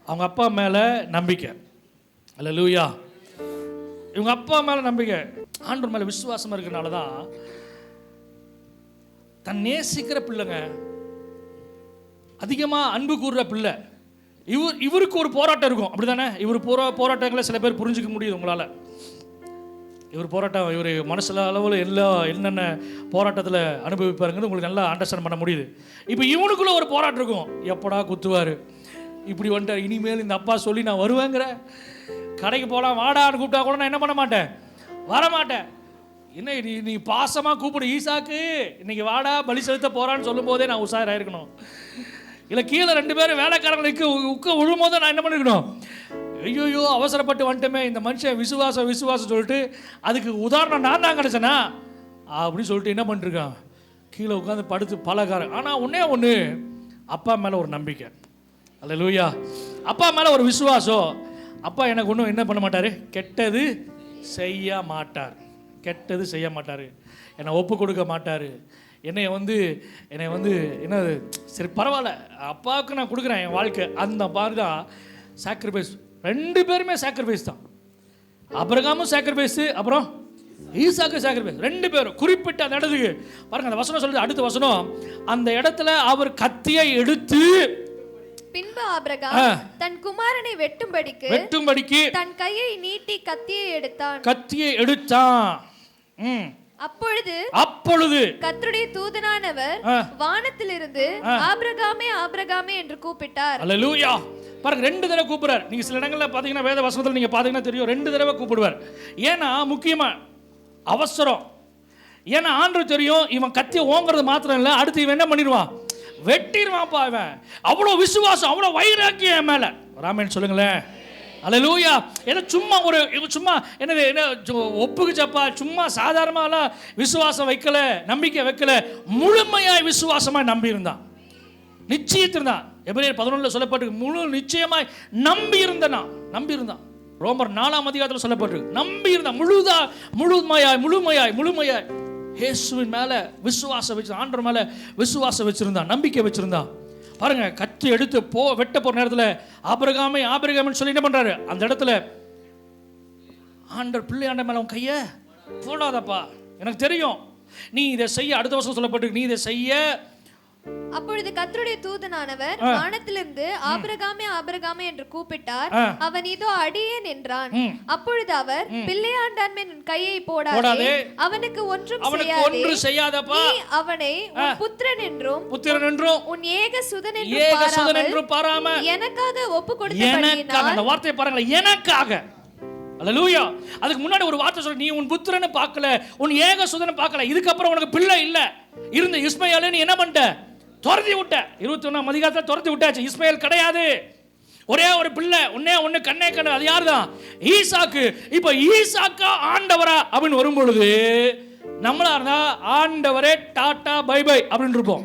அவங்க அப்பா மேலே நம்பிக்கை. அல்லேலூயா. இவங்க அப்பா மேலே நம்பிக்கை, ஆண்டவர் மேலே விசுவாசமாக இருக்கிறனால தான் தன் நேசிக்கிற பிள்ளைங்க, அதிகமாக அன்பு கூறுற பிள்ளை. இவருக்கு ஒரு போராட்டம் இருக்கும், அப்படிதானே? இவர் போராட்டங்களை சில பேர் புரிஞ்சிக்க முடியுது உங்களால். இவர் மனசில் அளவில் என்னென்ன போராட்டத்தில் அனுபவிப்பாருங்கிறது உங்களுக்கு நல்லா அண்டர்ஸ்டாண்ட் பண்ண முடியுது. இப்போ இவனுக்குள்ள ஒரு போராட்டம் இருக்கும். எப்படா குத்துவார்? இப்படி வந்துட்டார், இனிமேல் இந்த அப்பா சொல்லி நான் வருவேங்கிற, கடைக்கு போகலாம் வாடான்னு கூப்பிட்டா கூட நான் என்ன பண்ண மாட்டேன், வரமாட்டேன். என்ன நீ பாசமாக கூப்பிடு, ஈசாக்கு இன்னைக்கு வாடா பலி செலுத்த போகிறான்னு சொல்லும் போதே நான் உஷாராயிருக்கணும். இல்லை கீழே 2 பேரும் வேலைக்காரங்களுக்கு விழும் போது நான் என்ன பண்ணிருக்கணும்? ஐயோ அவசரப்பட்டு வந்துட்டோமே, இந்த மனுஷன் விசுவாசம் சொல்லிட்டு அதுக்கு உதாரணம் நான் தான் கிடச்சேனா அப்படின்னு சொல்லிட்டு என்ன பண்ணிருக்கான்? கீழே உட்காந்து படுத்து பலகாரம். ஆனால் ஒன்று, அப்பா மேலே ஒரு நம்பிக்கை. அல்லேலூயா. அப்பா மேலே ஒரு விசுவாசம். அப்பா எனக்கு ஒன்றும் என்ன பண்ண மாட்டார்? கெட்டது செய்ய மாட்டார். என்னை ஒப்பு கொடுக்க மாட்டார். என்னை வந்து என்னது சரி பரவாயில்ல, அப்பாவுக்கு நான் கொடுக்குறேன் என் வாழ்க்கை, அந்த மாதிரி தான் சாக்ரிஃபைஸ். 2 பேருமே சாக்ரிஃபைஸ் தான். ஆபிரகாமும் சாக்ரிஃபைஸ், அப்புறம் ஈசாக்கு சாக்ரிஃபைஸ். 2 பேரும் குறிப்பிட்ட அந்த இடத்துக்கு பாருங்க. அந்த வசனம் சொல்லுது, அடுத்த வசனம், அந்த இடத்துல அவர் கத்தியை எடுத்து, பின்பு ஆபிரகாம் தன் குமாரனை வெட்டும்படிக்கு தன் கையை நீட்டி கத்தியை எடுத்தான். அப்பொழுது கர்த்தருடைய தூதனானவர் வானத்திலிருந்து ஆபிரகாமே என்று கூப்பிட்டார். அல்லேலூயா. பாருங்க, 2 தடவை கூப்பிடுறார். நீங்க சில இடங்கள்ல பாத்தீங்கன்னா, வேத வசனத்துல நீங்க பாத்தீங்கன்னா தெரியும், 2 தடவை கூப்பிடுவார். ஏன்னா முக்கியமா அவசரம். ஏன்னா ஆண்டவர் தெரியும், இவன் கத்தியை ஓங்கிறது மாத்திரம் இல்லை, அடுத்து இவன் என்ன பண்ணிடுவான்? வெட்டிடுவான்ப்பா. இவன் அவ்வளோ விசுவாசம், அவ்வளோ வைராக்கியம் என் மேல. ராமன் சொல்லுங்களேன். அல்லேலூயா. ஏன்னா சும்மா என்ன ஒப்புக்குச்சப்பா, சும்மா சாதாரணமாலாம் விசுவாசம் வைக்கல, நம்பிக்கை வைக்கல, முழுமையாய் விசுவாசமாய் நம்பி இருந்தான், நிச்சயத்திருந்தான். எபிரேயர் 11 சொல்லப்பட்டு முழு நிச்சயமாய் நம்பி இருந்தான். ரோமர் 4ஆம் அதிகாரத்தில் சொல்லப்பட்டு நம்பி இருந்தான். முழுமையாய் இயேசுவின் மேல விசுவாசம் வச்சு, ஆண்டவர் மேல விசுவாசம் வச்சிருந்தான், நம்பிக்கை வச்சிருந்தான். பாருங்க, கத்தி எடுத்து வெட்ட போற நேரத்தில் ஆபிரகாமே சொல்லி என்ன பண்றாரு? அந்த இடத்துல ஆண்டவர் பிள்ளையாண்ட மேல உன் கையை போடாதப்பா, எனக்கு தெரியும் நீ இதை செய்ய, அடுத்த வருஷம் சொல்லப்பட்டு நீ இதை செய்ய. அப்பொழுது கர்த்தருடைய தூதனானவர் வானத்திலிருந்து ஆபிரகாமே ஆபிரகாமே என்று கூப்பிட்டார். அவன் இதோ அடியேன் என்றான். அப்பொழுது அவர், பிள்ளையாண்டான் மேல் உன் கையை போடாதே, அவனுக்கு ஒன்றும் செய்யாதப்பா, நீ அவனை உன் புத்திரன் என்றும் உன் ஏக சுதன் என்றும் பாராமல் எனக்காக ஒப்பு கொடுத்தபடியினால். அந்த வார்த்தையை பாருங்களேன், எனக்காக. அல்லேலூயா. அதுக்கு முன்னாடி ஒரு வார்த்தை சொல்ற, நீ உன் புத்திரனை பார்க்கல, உன் ஏக சுதனை பார்க்கல, இதுக்கப்புறம் உனக்கு பிள்ளை இல்ல. இருந்த இஸ்மாயேலை நீ என்ன பண்ணிட்ட? துரத்தி விட்ட. 21ஆம் அதிகாரத்தில் துரத்தி விட்டாச்சு. இஸ்மாயேல் கிடையாது. ஒரே ஒரு பிள்ளை, ஒண்ணு கண்ணே கண்ணு. அது யார் தான்? ஈசாக்கு. இப்போ ஈசாக்கா ஆண்டவரா அப்படின்னு வரும்பொழுது நம்மளா இருந்தா ஆண்டவரே டாட்டா பை பை அப்படின்னு இருப்போம்.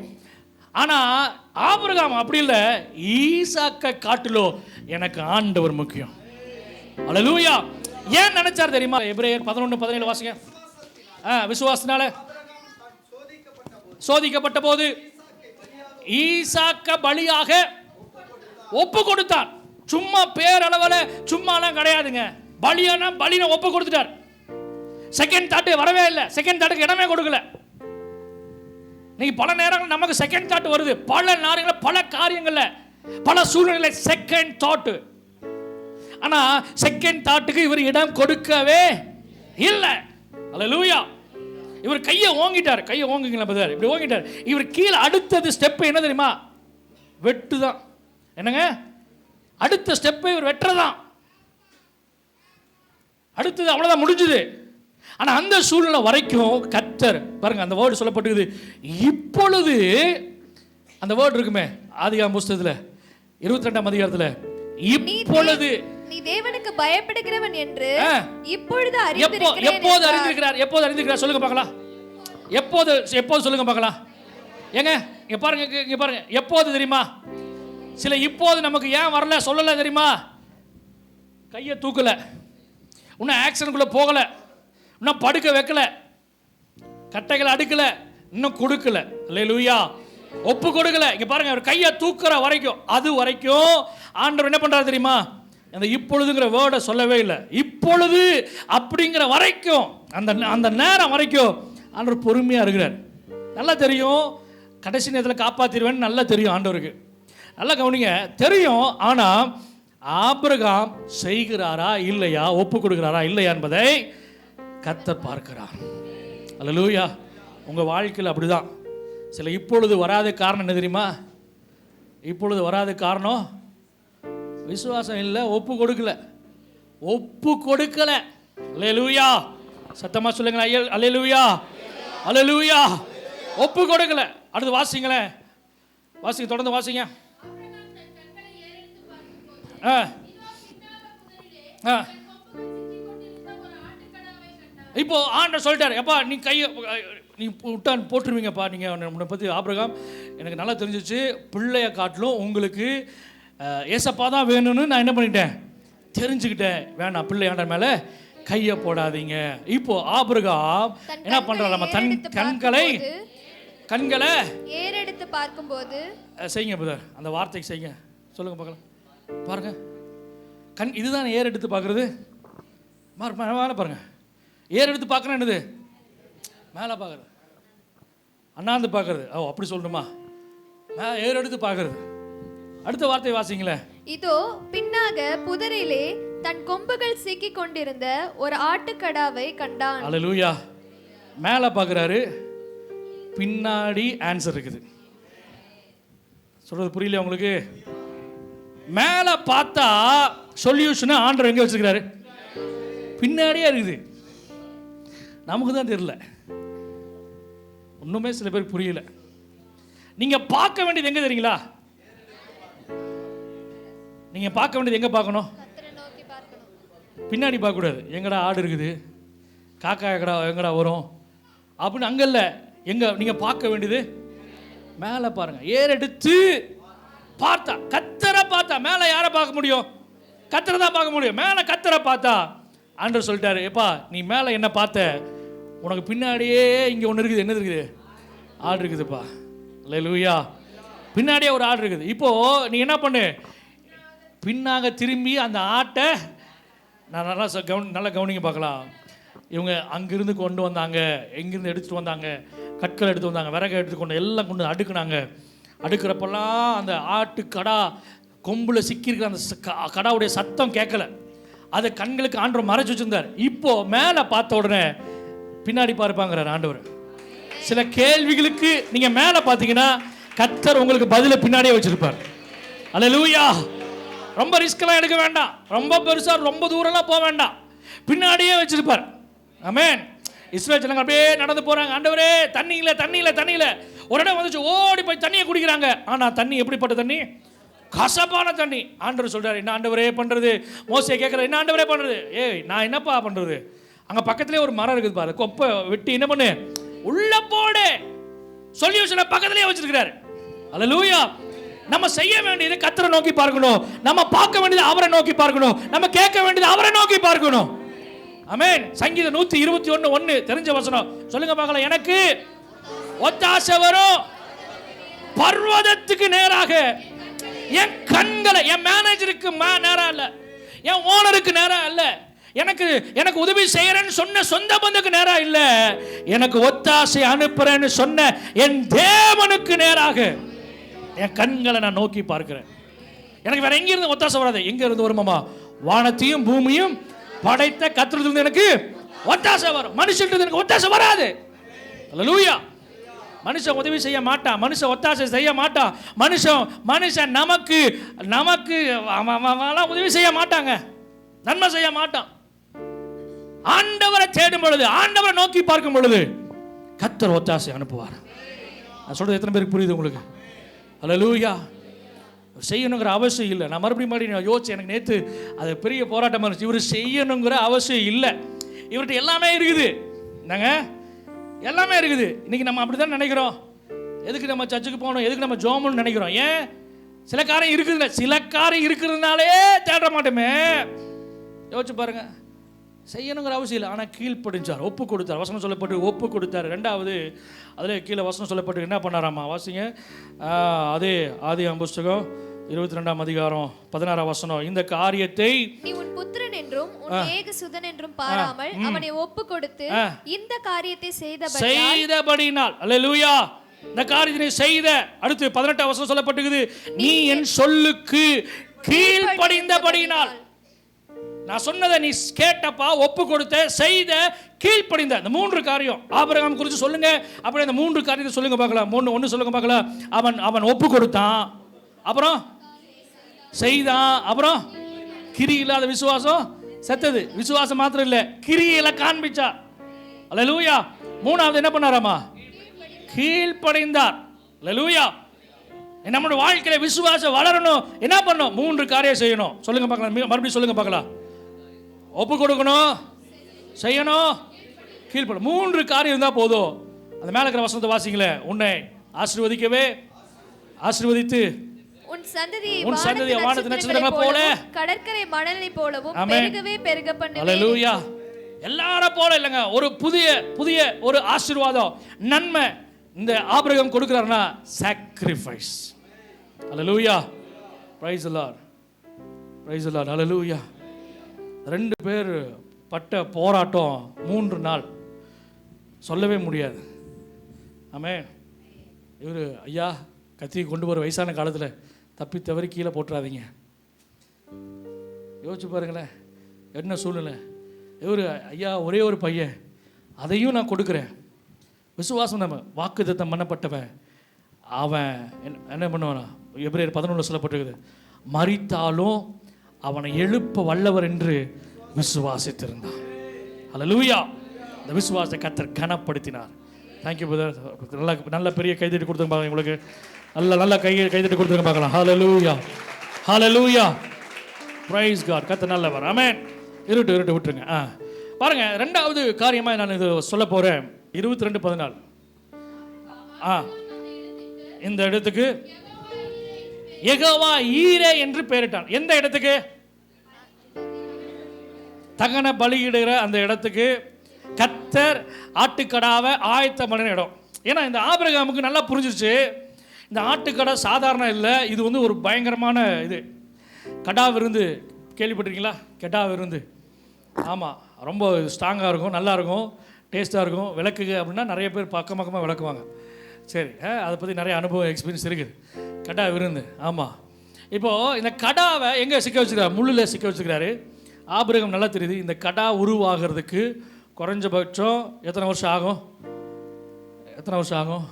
ஆனா ஆபிரகாம் அப்படி இல்லை. ஈசாக்கை காட்டிலோ எனக்கு ஆண்டவர் முக்கியம். அல்லேலூயா. ஏன் நினைச்சார் தெரியுமா? எபிரேயர் 11:17 வாசிங்க. விசுவாசனால சோதிக்கப்பட்ட போது ஈசாக்க பலியாக ஒப்பு கொடுத்தார். சும்மா பேரளவில் சும்மாலாம் கிடையாதுங்க. பலியான பலின ஒப்பு கொடுத்துட்டார். செகண்ட் தாட் வரவே இல்லை. செகண்ட் தாட்டுக்கு இடமே கொடுக்கல. நீ பல நேரங்கள் நமக்கு செகண்ட் தாட் வருது. பல நேரங்களில் பல காரியங்கள்ல பல சூழ்நிலை செகண்ட் தாட். ஆனா செகண்ட் தாட்டுக்கு இவர் இடம் கொடுக்கவே இல்லை. அல்லேலூயா. இவர் கையை ஓங்கிட்டார். கையை ஓங்குங்களா பதர்? இப்படி ஓங்கிட்டார். இவர் கீழே அடுத்தது ஸ்டெப் என்ன தெரியுமா? வெட்டு தான். என்னங்க? அடுத்த ஸ்டெப் இவர் வெட்டுறதான். அடுத்தது அவ்வளவுதான், முடிஞ்சுது. ஆனா அந்த சூழ்நிலை வரைக்கும் கர்த்தர் பாருங்க, அந்த வேர்டு சொல்லப்பட்டிருக்குது. இப்பொழுது அந்த வேர்டு இருக்குமே ஆதியாகமம் புத்தகத்துல 22ஆம் அதிகாரத்துல, இப்பொழுது நீ தேவனுக்கு பயப்படுகிறவன் என்று இப்பொழுது அறிந்திருக்கிறேன். எப்போது அறிந்திருக்கிறார்? எப்போது அறிந்திருக்கிறார்? சொல்லுங்க பார்க்கலாம். எப்போது சொல்லுங்க பார்க்கலாம். ஏங்க இங்க பாருங்க, எப்போது தெரியுமா? சில இப்போது நமக்கு ஏன் வரல சொல்லல தெரியுமா? கையை தூக்கல, இன்னும் ஆக்ஷனுக்குள்ள போகல, இன்னும் படுக்க வைக்கல, கட்டைகளை அடுக்கல, இன்னும் கொடுக்கல. அல்லேலூயா. ஒப்பு கொடுக்கல. இங்க பாருங்க, அவர் கையை தூக்குற வரைக்கும், அது வரைக்கும் ஆண்டவர் என்ன பண்றாரு தெரியுமா? அந்த இப்பொழுதுங்கிற வேர்டை சொல்லவே இல்லை. இப்பொழுது அப்படிங்கிற வரைக்கும், அந்த நேரம் வரைக்கும் ஆண்டவர் பொறுமையா இருக்கிறார். நல்லா தெரியும் கடைசி நேரத்தில் காப்பாத்திடுவேன்னு நல்லா தெரியும் ஆண்டவருக்கு. நல்லா கவனிங்க, தெரியும். ஆனா ஆபிரகாம் செய்கிறாரா இல்லையா, ஒப்பு கொடுக்கிறாரா இல்லையா என்பதை கர்த்தர் பார்க்கிறார். அல்லேலூயா. உங்க வாழ்க்கையில் அப்படிதான். சில இப்பொழுது வராத காரணம் என்ன தெரியுமா? இப்பொழுது வராத காரணம் விசுவாசம் இல்லை, ஒப்பு கொடுக்கல. அல்லேலூயா. சத்தமா சொல்லுங்களேன், அல்லேலூயா, அல்லேலூயா. ஒப்பு கொடுக்கல. அடுத்து வாசிங்களேன், வாசிங்க, தொடர்ந்து வாசிங்க. இப்போ ஆண்டவர் சொல்லிட்டாரு, எப்பா நீ கையை நீ விட்டான் போட்டுருவீங்கப்பா. நீங்கள் உன்னை பற்றி ஆபிரகாம் எனக்கு நல்லா தெரிஞ்சிச்சு. பிள்ளைய காட்டிலும் உங்களுக்கு ஏசப்பா தான் வேணும்னு நான் என்ன பண்ணிட்டேன், தெரிஞ்சுக்கிட்டேன். வேணாம், பிள்ளையாண்ட மேலே கையை போடாதீங்க. இப்போ ஆபிரகாம் என்ன பண்றாரு? நம்ம கண்களை ஏறெடுத்து பார்க்கும்போது செய்யுங்க பிரதர், அந்த வார்த்தைக்கு செய்யுங்க. சொல்லுங்க பார்க்கலாம். பாருங்க, இதுதான் ஏர் எடுத்து பார்க்கறது. மேலே பாருங்க. ஏர் எடுத்து பார்க்கணும் என்னது? மேலே பார்க்கறது, அண்ணாந்து பார்க்கறது. ஓ அப்படி சொல்லணுமா? ஏர் எடுத்து பார்க்கறது. அடுத்த வார்த்தை வாசிங்களேன். இதோ பின்னாக புதரிலே தன் கொம்புகள் சிக்கிக் கொண்டிருந்த ஒரு ஆட்டுக்கடாவை கண்டான். அல்லேலூயா. மேலே பார்க்குறாரு, பின்னாடி ஆன்சர் இருக்குது. சொல்றது புரியல உங்களுக்கு? மேலே பார்த்தா சொல்யூஷன் ஆண்டவர் எங்கே வச்சுக்கிறாரு? பின்னாடியே இருக்குது. நமக்கு தான் தெரியல. ஒன்றுமே சில பேருக்கு புரியல. நீங்க பார்க்க வேண்டியது எங்க தெரியுங்களா? நீங்க பார்க்க வேண்டியது எங்க பார்க்கணும்? பின்னாடி பார்க்கக்கூடாது. எங்கடா ஆடு இருக்குது, காக்கா எங்கடா வரும் அப்படின்னு அங்கே இல்லை. எங்க நீங்க பார்க்க வேண்டியது மேலே பாருங்க. ஏறெடுத்து பார்த்தா, கர்த்தரை பார்த்தா. மேலே யாரை பார்க்க முடியும்? கர்த்தரை தான் பார்க்க முடியும். மேலே கர்த்தரை பார்த்தா ஆண்டவர் சொல்லிட்டாரு, எப்பா நீ மேலே என்ன பார்த்த, உனக்கு பின்னாடியே இங்கே ஒன்று இருக்குது. என்ன இருக்குது? ஆடு இருக்குதுப்பா. அல்லேலூயா. பின்னாடியே ஒரு ஆடு இருக்குது. இப்போ நீ என்ன பண்ணு, பின்னாக திரும்பி அந்த ஆட்டை நான் நல்லா கவனிங்க பார்க்கலாம். இவங்க அங்கிருந்து கொண்டு வந்தாங்க, எங்கிருந்து எடுத்துகிட்டு வந்தாங்க, கற்கள் எடுத்து வந்தாங்க, விறகு எடுத்து கொண்டு எல்லாம் கொண்டு அடுக்குனாங்க. அடுக்கிறப்பெல்லாம் அந்த ஆட்டுக்கடா கொம்பில் சிக்கியிருக்கிற அந்த கடாவுடைய சத்தம் கேட்கல. அதை கண்களுக்கு ஆண்டவர் மறைச்சு வச்சிருந்தார். இப்போ மேலே பார்த்த உடனே பின்னாடி பார்ப்பாங்கிறார் ஆண்டவர். சில கேள்விகளுக்கு நீங்க மேலே பார்த்தீங்கன்னா கர்த்தர் உங்களுக்கு பதிலை பின்னாடியே வச்சிருப்பார். அல்லேலூயா. ரொம்ப ரிஸ்க்லாம் எடுக்க வேண்டாம், ரொம்ப பெருசா ரொம்ப தூரம்லாம் போக வேண்டாம், பின்னாடியே வச்சிருப்பார். ஆமென். இஸ்ரவேல் ஜனங்க அப்படியே நடந்து போறாங்க. ஆண்டவரே தண்ணி இல்லை, தண்ணி இல்லை, தண்ணி இல்லை. ஒரு இடம் வந்துச்சு, ஓடி போய் தண்ணியை குடிக்கிறாங்க. ஆனா தண்ணி எப்படிப்பட்ட தண்ணி? கசப்பான தண்ணி. ஆண்டவர் சொல்றாரு, என்ன ஆண்டவரே பண்றது? மோசே கேட்கற, என்ன ஆண்டவரே பண்றது? ஏய் நான் என்னப்பா பண்றது? அங்க பக்கத்திலே ஒரு மரம் இருக்குது பாரு, கொப்பை வெட்டி என்ன பண்ணு, உள்ள போடு. சொல்யூஷனை பக்கத்திலே வச்சிருக்கிறாரு. அல்லேலூயா. நம்ம செய்ய வேண்டியது கர்த்தரை நோக்கி பார்க்கணும், நம்ம பார்க்க வேண்டியது அவரை நோக்கி பார்க்கணும், நம்ம கேட்க வேண்டியது அவரை நோக்கி பார்க்கணும். ஆமென். சங்கீதம் 121:1 தெரிஞ்ச வசனம் சொல்லுங்க பார்க்கலாம். எனக்கு ஒத்தாசை வரும் பர்வதத்துக்கு நேராக. என் கண்களை, என் மேனேஜருக்கு நேரா இல்ல, என் ஓனருக்கு நேரா இல்ல, எனக்கு உதவி செய்யறேன்னு சொன்ன சொந்த பந்துக்கு நேரா இல்ல, எனக்கு ஒத்தாசை அனுப்புறேன்னு சொன்ன என் தேவனுக்கு நேராக என் கண்களை நான் நோக்கி பார்க்கிறேன். எனக்கு வேற எங்க இருந்து ஒத்தாசை வராது. எங்க இருந்து வருமாமா? வானத்தையும் பூமியும் படைத்த கர்த்தரிடமிருந்து எனக்கு ஒத்தாசை வரும். மனுஷன்றது எனக்கு ஒத்தாசை வராது. அல்லேலூயா. மனுஷன் உதவி செய்ய மாட்டான், மனுஷன் ஒத்தாசை செய்ய மாட்டான், மனுஷன் நமக்கு உதவி செய்ய மாட்டாங்க, நன்மை செய்ய மாட்டான். ஆண்டவரை தேடும் பொழுது, ஆண்டவரை நோக்கி பார்க்கும் பொழுது கர்த்தர் ஒத்தாசை அனுப்புவார். நான் சொல்றது எத்தனை பேருக்கு புரியுது உங்களுக்கு? அல்லேலூயா. செய்யணுங்கிற அவசியம் இல்லை. நான் மறுபடியும் யோசிச்சு எனக்கு நேற்று அது பெரிய போராட்டமாக இருந்துச்சு. இவர் செய்யணுங்கிற அவசியம் இல்லை, இவர்கிட்ட எல்லாமே இருக்குது. என்னங்க, எல்லாமே இருக்குது. இன்னைக்கு நம்ம அப்படி தான் நினைக்கிறோம். எதுக்கு நம்ம சர்ச்சுக்கு போகணும், எதுக்கு நம்ம ஜோமன்னு நினைக்கிறோம். ஏன்? சில காரியம் இருக்குதுல்ல, சில காரியம் இருக்கிறதுனாலே தேட மாட்டோமே. யோசிச்சு பாருங்க. செய்யணுங்கிற அவசியம் இல்லை, ஆனால் கீழ்ப்படிஞ்சார், ஒப்பு கொடுத்தார். வசனம் சொல்லப்பட்டு ஒப்பு கொடுத்தார். ரெண்டாவது அதில் கீழே வசனம் சொல்லப்பட்டு என்ன பண்ணாராமா? வாசிங்க. அதே ஆதியாகமம் புஸ்தகம் 22ஆம் அதிகாரம் 16ஆம் வசனம். இந்த காரியத்தை நீ உன் புத்திரன் என்றும் உன் ஏகசுதன் என்றும் பாராமல் அவனை ஒப்பு கொடுத்து இந்த காரியத்தை செய்தபடினால். அல்லேலூயா. இந்த காரியத்தை செய்த. அடுத்து 18ஆம் வசனம் சொல்லப்பட்டிருக்குது, நீ என் சொல்லுக்கு கீழ்ப்படிந்தபடியினால். நான் சொன்னதை நீ கேட்டப்பா, ஒப்பு கொடுத்த, செய்த, கீழ்ப்படிந்த. இந்த 3 காரியம் ஆபிரகாம் குறித்து சொல்லுங்க. அப்படியே இந்த 3 காரியத்தை சொல்லுங்க பார்க்கலாம். ஒன்று சொல்லுங்க பார்க்கலாம். அவன் ஒப்பு கொடுத்தான், அப்புறம் செய்தான், அப்புறம் கிரி இல்லாத விசுவாசம் செத்தது. விசுவாசம் மாத்திரம் இல்லை, கிரியில காண்பிச்சா. அல்லேலூயா. 3வது என்ன பண்ணாராமா? கீழ்ப்படிந்தார். அல்லேலூயா. நம்மளுடைய வாழ்க்கையில விசுவாசம் வளரணும், என்ன பண்ணணும்? 3 காரியம் செய்யணும். சொல்லுங்க பார்க்கலாம், மறுபடியும் சொல்லுங்க பார்க்கலாம். ஒப்பு கொடுக்கணும், செய்யணும், கீழ்ப்பட. 3 காரியம் இருந்தால் போதும். அந்த மேலே இருக்கிற வசனத்தை வாசிங்களே. உன்னை ஆசீர்வதிக்கவே, ஆசீர்வதித்து உன் சந்ததியை வானத்து நட்சத்திரங்களைப் போல, கடற்கரை மணலை போலவும் பெருகவே பெருக பண்ணுவேன். அல்லேலூயா. எல்லாரும் போல இல்லைங்க, ஒரு புதிய ஒரு ஆசீர்வாதம், நன்மை இந்த ஆபிரகாம் கொடுக்கிறார்னா sacrifice. Hallelujah. Praise the Lord, praise the Lord. Hallelujah. 2 பேர் பட்ட போராட்டம் 3 நாள் சொல்லவே முடியாது. ஆமென். இவர் ஐயா கத்தி கொண்டு போகிற வயசான காலத்தில் தப்பி தவறி கீழே போட்டுறாதீங்க. யோசிச்சு பாருங்களேன் என்ன சூழ்நிலை. இவர் ஐயா ஒரே ஒரு பையன், அதையும் நான் கொடுக்குறேன். விசுவாசம் நம்ம வாக்குத்தத்தம் பண்ணப்பட்டவன். அவன் என்ன பண்ணுவானா? எபிரேயர் 11 சொல்லப்பட்டிருக்குது, மரித்தாலும் அவனை எழுப்ப வல்லவர் என்று விசுவாசித்திருந்தான். அல்லேலூயா. இந்த விசுவாசத்தை கர்த்தர் கனப்படுத்தினார். Thank you brother. நல்ல பெரிய கைதட்டி கொடுத்துங்க பார்க்கலாம். உங்களுக்கு நல்ல கைதட்டி கொடுத்துங்க பார்க்கலாம். ஹல்லேலூயா, ஹல்லேலூயா, பிரைஸ் காட். கர்த்தர் நல்லவர். ஆமென். இருட்டு விட்டுருங்க. பாருங்க, 2வது காரியமாக நான் இது சொல்ல போகிறேன். 22:14. இந்த இடத்துக்கு யெகோவா ஈரே என்று பெயரிட்டான். எந்த இடத்துக்கு? தகன பலியிடுகிற அந்த இடத்துக்கு கர்த்தர் ஆட்டுக்கடாவை ஆயத்தம் பண்ணின இடம். ஏன்னா இந்த ஆபிரகாமுக்கு நல்லா புரிஞ்சிருச்சு, இந்த ஆட்டுக்கடா சாதாரண இல்லை, இது வந்து ஒரு பயங்கரமான இது. கடா விருந்து கேள்விப்பட்டிருக்கீங்களா? கெடா விருந்து. ஆமாம், ரொம்ப ஸ்ட்ராங்காக இருக்கும், நல்லாயிருக்கும், டேஸ்ட்டாக இருக்கும். விளக்குங்க அப்படின்னா நிறைய பேர் பக்கமாக விளக்குவாங்க. சரி, அதை பற்றி நிறைய அனுபவம் எக்ஸ்பீரியன்ஸ் இருக்குது. கடா விருந்து. ஆமாம். இப்போது இந்த கடாவை எங்கே சிக்க வச்சுக்கிறார்? முள்ளில் சிக்க வச்சுக்கிறாரு. ஆபிரகாம் நல்லா தெரியுது, இந்த கடா உருவாகிறதுக்கு குறைஞ்சபட்சம் எத்தனை வருஷம் ஆகும்? எத்தனை வருஷம் ஆகும்?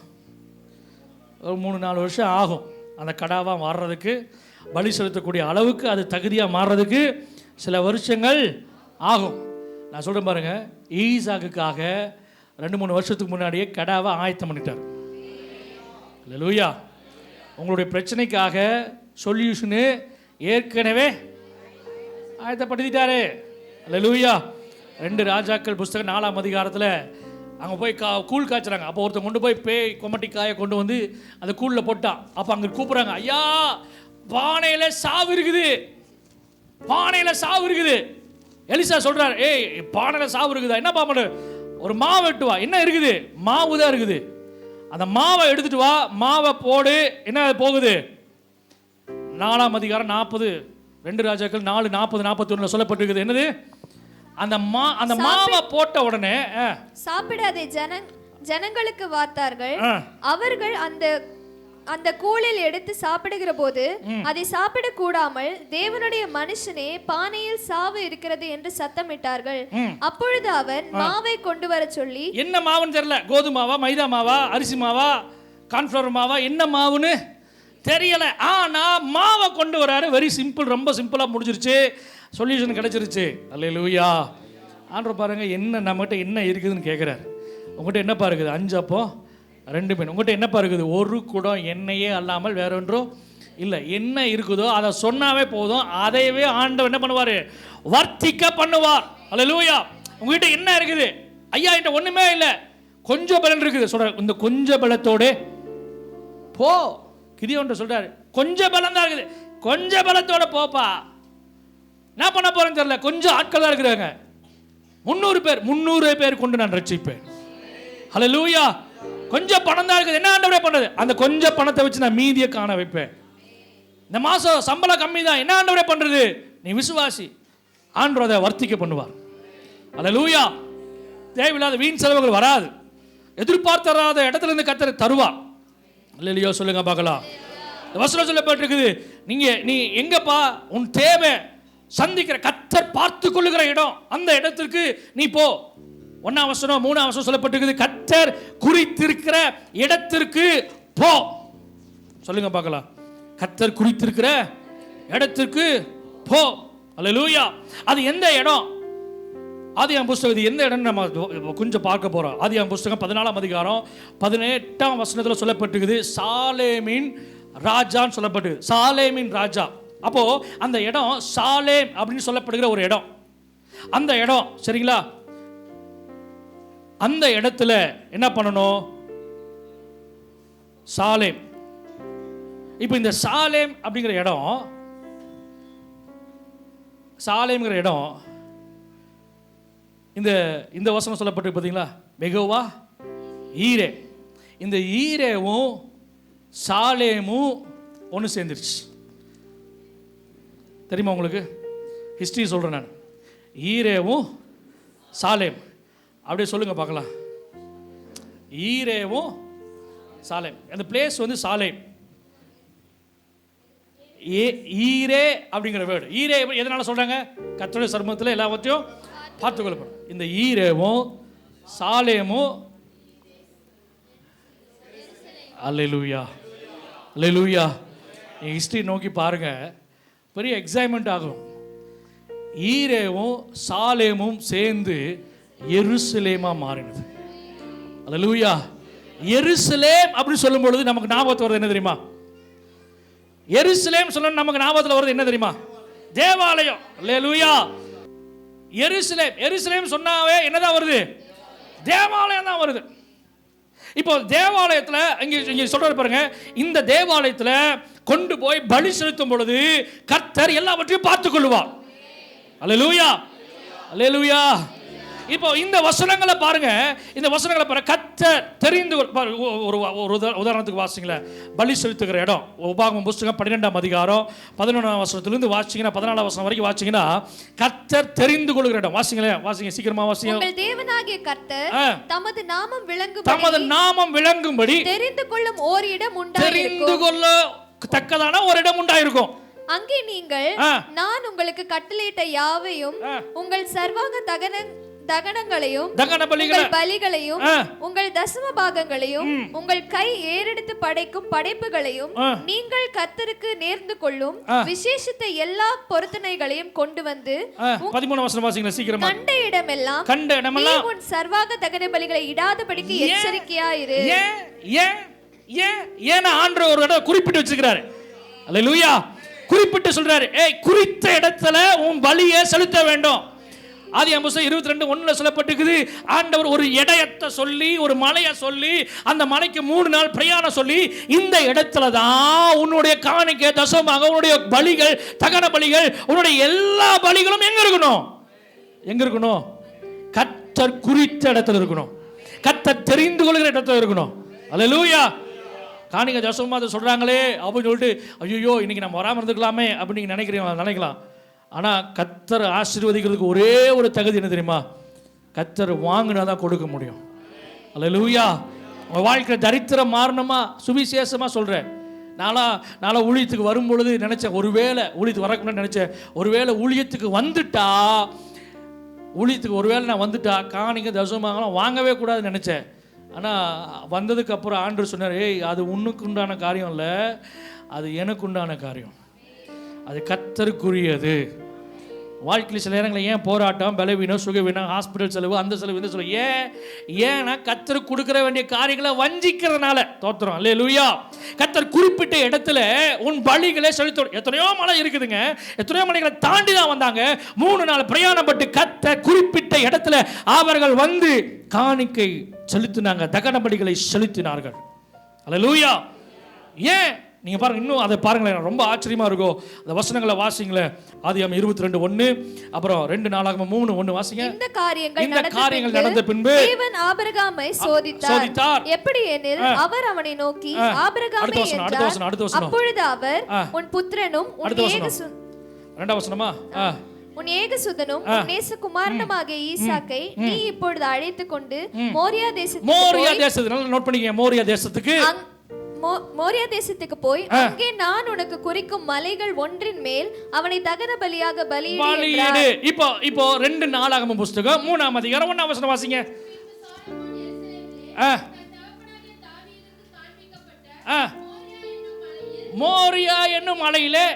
ஒரு 3-4 வருஷம் ஆகும். அந்த கடாவாக மாறுறதுக்கு, பலி செலுத்தக்கூடிய அளவுக்கு அது தகுதியாக மாறுறதுக்கு சில வருஷங்கள் ஆகும். நான் சொல்கிறேன் பாருங்கள், ஈசாக்குக்காக 2-3 வருஷத்துக்கு முன்னாடியே கடாவை ஆயத்தம் பண்ணிட்டார். அல்லேலூயா. உங்களுடைய பிரச்சனைக்காக சொல்யூஷனு ஏற்கனவே ஆயத்தப்படுத்திட்டாரு. அல்லேலூயா. 2 ராஜாக்கள் புஸ்தகம் 4ஆம் அதிகாரத்தில் அங்கே போய் கூழ் காய்ச்சுறாங்க. அப்போ ஒருத்தன் கொண்டு போய் பேய் கொமட்டிக்காயை கொண்டு வந்து அந்த கூழில் போட்டான். அப்போ அங்கே கூப்பிட்றாங்க, ஐயா பானையில் சாவு இருக்குது, பானையில் சாவு இருக்குது. எலிசா சொல்கிறார், ஏய் பானையில் சாவு இருக்குதா? என்ன பாப்படு, ஒரு மாவு எட்டு வா. என்ன இருக்குது? மாவு தான் இருக்குது. அந்த மாவை எடுத்துட்டு வா, மாவை போடு. என்ன போகுது? 4ஆம் அதிகாரம் 40, 2 ராஜாக்கள் 4:40-41 சொல்லப்பட்டிருக்குது. என்னது? அந்த மாவை போட்ட உடனே சாப்பிடாதே ஜனங்களுக்கு வார்த்தார்கள். அவர்கள் அந்த கூழில் எடுத்து சாப்பிடுகிற போது அதை சாப்பிட கூடாமல் தேவனுடைய மனுஷனே பானையில் சாவு இருக்கிறது என்று சத்தமிட்டார்கள். அப்பொழுது அவர் மாவை கொண்டு வர சொல்லி, என்ன மாவுன்னு தெரியல, கோதுமாவா, மைதா மாவா, அரிசி மாவா, கார்ன்ஃப்ளவர் மாவா, என்ன மாவுன்னு தெரியல. ஆனா மாவை கொண்டு வராரு. வெரி சிம்பிள், ரொம்ப சிம்பிளா முடிஞ்சிருச்சு, சொல்யூஷன் கிடைச்சிருச்சு. அல்லேலூயா. ஆண்டவர் பாருங்க, என்ன நம்மகிட்ட என்ன இருக்குதுன்னு கேட்குறாரு. உங்கள்கிட்ட என்னப்பா இருக்குது? 5 அப்பம் 2 மீன். உங்கள்கிட்ட என்னப்பா இருக்குது? 1 குடம் எண்ணெயே அல்லாமல் வேற ஒன்றும் இல்லை. என்ன இருக்குதோ அதை சொன்னாவே போதும், அதையவே ஆண்டவர் என்ன பண்ணுவார்? வர்த்திக்க பண்ணுவார். அல்லேலூயா. உங்ககிட்ட என்ன இருக்குது? ஐயா என்கிட்ட ஒன்றுமே இல்லை, கொஞ்சம் பலன் இருக்குது. சொல்கிறார், இந்த கொஞ்சம் பலத்தோடு போ. கிதியோன்ட்ட சொல்கிறாரு, கொஞ்சம் பலம் தான் இருக்குது, கொஞ்சம் பலத்தோட போப்பா. என்ன பண்ண போறேன்னு தெரியல, கொஞ்சம் ஆட்கள் தான் இருக்கிறாங்க. 300 பேர் கொண்டு நான் ரட்சிப்பேன். ஹல்லேலூயா. கொஞ்சம் பணம் தான் இருக்குது. என்ன ஆண்டவரே பண்ணது? அந்த கொஞ்சம் பணத்தை வச்சு நான் மீதியை காண வைப்பேன். இந்த மாதம் சம்பளம் கம்மி தான். என்ன ஆண்டவரே பண்ணுறது? நீ விசுவாசி, ஆண்டவர் அதை வர்த்திக்க பண்ணுவார். ஹல்லேலூயா. தேவையில்லாத வீண் செலவுகள் வராது. எதிர்பார்த்தராத இடத்துல இருந்து கர்த்தர் தருவார். அல்லேலூயா. சொல்லுங்க பார்க்கலாம். வசனம் சொல்லப்பட்டிருக்குது, நீ எங்கப்பா உன் தேவை சந்திக்கிற கர்த்தர் பார்த்து கொள்ளுகிற இடம், அந்த இடத்திற்கு நீ போ. 1ஆம் வசனம் 3ஆம் வசனம் சொல்லப்பட்டிருக்குது, கர்த்தர் குறித்திருக்கிற இடத்திற்கு போ. சொல்லுங்க பார்க்கலாம். கர்த்தர் குறித்திருக்கிற இடத்திற்கு போ. அல்லேலூயா. அது எந்த இடம்? ஆதியாகமம் புஸ்தகம் எந்த இடம்னு நம்ம கொஞ்சம் பார்க்க போறோம். ஆதியாகமம் புஸ்தகம் 14ஆம் அதிகாரம் 18ஆம் வசனத்தில் சொல்லப்பட்டிருக்குது, சாலேமின் ராஜான்னு சொல்லப்பட்டு. சாலேமின் ராஜா. அப்போ அந்த இடம் சாலேம் அப்படின்னு சொல்லப்படுகிற ஒரு இடம். அந்த இடம் சரிங்களா? அந்த இடத்துல என்ன பண்ணணும்? சாலேம். இப்போ இந்த சாலேம் அப்படிங்கிற இடம், சாலேம்ங்கிற இடம், இந்த வசனம் சொல்லப்பட்டு பார்த்தீங்களா, மெகோவா ஈரே. இந்த ஈரேவும் சாலேமும் ஒன்று சேர்ந்துருச்சு. தெரியுமா உங்களுக்கு? ஹிஸ்ட்ரி சொல்கிறேன் நான். ஈரேவும் சாலேம் அப்படியே சொல்லுங்க பார்க்கலாம். ஈரேவும் சாலேம். அந்த பிளேஸ் வந்து சாலேம். ஈரே அப்படிங்கிற வேர்டு. ஈரே எதனால சொல்கிறாங்க? கர்த்தருடைய சர்மத்தில் எல்லாவற்றையும் பார்த்துக்கொள்ளப்படும். இந்த ஈரேவும் சாலேமும், அல்லேலூயா அல்லேலூயா. ஹிஸ்ட்ரி நோக்கி பாருங்க, பெரிய எக்ஸைட்மெண்ட் ஆகும். ஈரேவும் சாலேமும் சேர்ந்து எருசலேமா மாறினது. அல்லேலூயா. எருசலேம் அப்படி சொல்லும் பொழுது நமக்கு ஞாபகத்தில் வருது என்ன தெரியுமா? எருசலேம் சொல்ல நமக்கு ஞாபகத்தில் வருது என்ன தெரியுமா? தேவாலயம். அல்லேலூயா. எருசலேம், எருசலேம் சொன்னாவே என்னதான் வருது? தேவாலயம் தான் வருது. இப்போ தேவாலயத்தில் இங்கே சொல்றாரு பாருங்க, இந்த தேவாலயத்தில் கொண்டு போய் பலி செலுத்தும் பொழுது கர்த்தர் எல்லாவற்றையும் பார்த்துக் கொள்வார். அல்லேலூயா அல்லேலூயா. இப்போ இந்த வசனங்களை பாருங்க, இந்த வசனங்களை பாருங்க. கர்த்தர் தெரிந்து ஒரு உதாரணத்துக்கு வாசிங்களேன். பலி செலுத்துகிற இடம் உபாகமம் புஸ்தகம் 12ஆம் அதிகாரம் 11ஆம் வசனத்திலிருந்து வாசிங்கன்னா 14ஆம் வசனம் வரைக்கும் வாசிங்கன்னா கர்த்தர் தெரிந்து கொள்கிற இடம். வாசிங்களேன், வாசிங்க, சீக்கிரமா வாசிங்க. உங்கள் தேவனாகிய கர்த்தர் தமது நாமம் விளங்கும்படி தெரிந்து கொள்ளும் ஒரு இடம் உண்டாயிருக்கும். தெரிந்து கொள்ளத்தக்கதான ஒரு இடம் உண்டாயிருக்கும். அங்கே நீங்கள் நான் உங்களுக்கு கட்டளையிட்ட யாவையும் உங்கள் சர்வாங்க தகனங்களையும் பலிகளையும் உங்கள் தசம பாகங்களையும் உங்கள் கை ஏறெடுத்து படைக்கும் படைப்புகளையும் நீங்கள் கர்த்தருக்கு நேர்ந்து கொள்ளும் விசேஷித்த எல்லா பொருத்தனைகளையும் கொண்டு வந்து 13 வசனம் வாசிங்க சீக்கிரமா. கண்ட இடமெல்லாம் உன் சர்வாங்க தகன பலிகளை இடாதபடிக்கு எச்சரிக்கையாயிரு. ஏன் ஆண்டவர் ஒரு இடம் குறிப்பிட்டு வச்சிருக்கிறாரு. அல்லேலூயா. குறிப்பிட்டு சொல்றாரு, குறித்த இடத்துல உன் பலியை செலுத்த வேண்டும். ஆதியாகமம் 22:1 சொல்லப்பட்டிருக்குது. ஆண்டவர் ஒரு இடத்தை சொல்லி, ஒரு மலையை சொல்லி, அந்த மலைக்கு 3 நாள் பிரயாணம் சொல்லி, இந்த இடத்துல தான் உன்னுடைய காணிக்கை தசமாக உன்னுடைய பலிகள், தகன பலிகள், உன்னுடைய எல்லா பலிகளும் எங்க இருக்கணும்? கர்த்தர் குறித்த இடத்துல இருக்கணும். கர்த்தர் தெரிந்து கொள்கிற இடத்துல இருக்கணும். அல்லேலூயா. காணிக்கை தசமாக அதை சொல்றாங்களே அப்படின்னு சொல்லிட்டு ஐயோ இன்னைக்கு நம்ம வராமல் இருந்துக்கலாமே அப்படின்னு நினைக்கலாம். ஆனால் கர்த்தர் ஆசீர்வதிக்கிறதுக்கு ஒரே ஒரு தகுதி என்ன தெரியுமா? கர்த்தர் வாங்கினா தான் கொடுக்க முடியும். அல்லேலூயா. உங்கள் வாழ்க்கை தரித்திரம் மாறணுமா? சுவிசேஷமாக சொல்கிறேன். நாளா ஊழியத்துக்கு வரும் பொழுது நினச்சேன், ஒருவேளை ஊழியத்துக்கு வரக்கூடாது நினச்சேன். ஒருவேளை ஊழியத்துக்கு நான் வந்துட்டா காணிக்கை தசமாகலாம் வாங்கவே கூடாதுன்னு நினச்சேன். ஆனால் வந்ததுக்கப்புறம் ஆண்டவர் சொன்னார், அது உன்னுக்கு உண்டான காரியம் இல்லை, அது எனக்கு உண்டான காரியம், அது கர்த்தருக்குரியது. வாழ்க்கையில் சில நேரங்களில் ஏன் போராட்டம், பலவீனம், சுகவீனம், ஹாஸ்பிட்டல் செலவு, அந்த செலவு, இந்த செலவு, ஏன்னா கர்த்தருக்கு கொடுக்குற வேண்டிய காரியங்களை வஞ்சிக்கிறதுனால. தோத்திரம். அல்லேலூயா. கர்த்தர் குறிப்பிட்ட இடத்துல உன் பலிகளை செலுத்தணும். எத்தனையோ மலை இருக்குதுங்க, எத்தனையோ மலைகளை தாண்டி தான் வந்தாங்க. 3 நாள் பிரயாணப்பட்டு கர்த்தர் குறிப்பிட்ட இடத்துல அவர்கள் வந்து காணிக்கை செலுத்தினாங்க, தகன பலிகளை செலுத்தினார்கள். அல்லேலூயா. ஏன் நீங்க பாருங்க, இன்னும் அதை பாருங்களேன், ரொம்ப ஆச்சரியமா இருக்கும். அந்த வசனங்களை வாசிங்களேன். ஆதியாகமம் 22:1, அப்புறம் 2 நாளாகமம் 3:1 வாசிங்க. இந்த காரியங்கள் நடந்த பின்பு தேவன் ஆபிரகாமை சோதித்தார். எப்படி எனில் அவர் அவனை நோக்கி ஆபிரகாமே என்றார். அப்பொழுது அவர் உன் புத்திரனும் உன் ஏகசுதனும் நேசகுமாரனுமாகிய ஈசாக்கை நீ இப்பொழுது அழைத்து கொண்டு மோரியா தேசத்துக்கு நோட் பண்ணிக்கங்க. மோரியா தேசத்துக்கு போய் அங்கே நான் உனக்கு குறிக்கும் மலைகள் ஒன்றின் மேல் அவனை தகன பலியாக பலியிடு. இப்போ 2 நாளாகமம் புஸ்தகம் 3ஆம் அதிகாரம் 1ஆம் வசனம் வாசிங்க. மோரியா என்னும் மலையிலே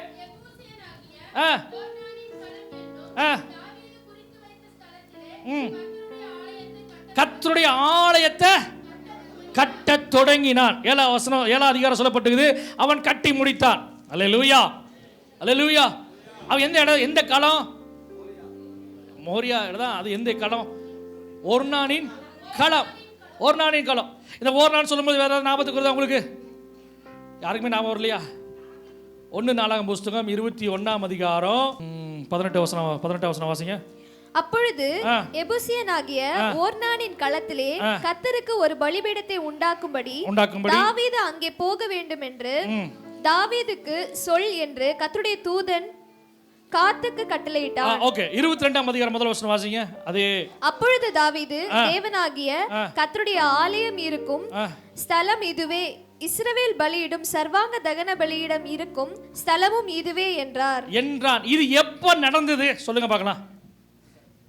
கர்த்தருடைய ஆலயத்தை கட்ட தொடங்கினான். 7ஆம் அதிகாரம் சொல்லப்பட்டிருக்குது. அவன் கட்டி முடித்தான். அல்லேலூயா. அல்லேலூயா. அவன் எந்த காலம்? மோரியா தான். அது எந்த காலம்? ஒர்னானின் காலம். இந்த ஒர்னான் சொல்லும்போது வேற ஏதாவது ஞாபகத்துக்கு வருதா உங்களுக்கு? யாருக்குமே ஞாபகம் வரலையா? 1 நாளாகமம் புஸ்தகம் 21ஆம் அதிகாரம் 18 வசனம் வாசிங்க. அப்பொழுது எபூசியனாகிய ஓர்னானின் களத்திலே கர்த்தருக்கு ஒரு பலிபீடத்தை உண்டாக்கும்படி தாவீது அங்கே போக வேண்டும் என்று தாவீதுக்கு சொல் என்று கர்த்தருடைய தூதன் காத்துக்கு கட்டளையிட்டார். ஓகே, 22ஆம் அதிகாரம் முதல் வசனம் வாசிங்க. அதே. அப்பொழுது தாவீது தேவனாகிய கர்த்தருடைய ஆலயம் இருக்கும் ஸ்தலம் இதுவே, இஸ்ரவேல் பலியிடும் சர்வாங்க தகன பலியிடம் இருக்கும் ஸ்தலமும் இதுவே என்றார். இது எப்ப நடந்தது சொல்லுங்க பார்க்கலாம்.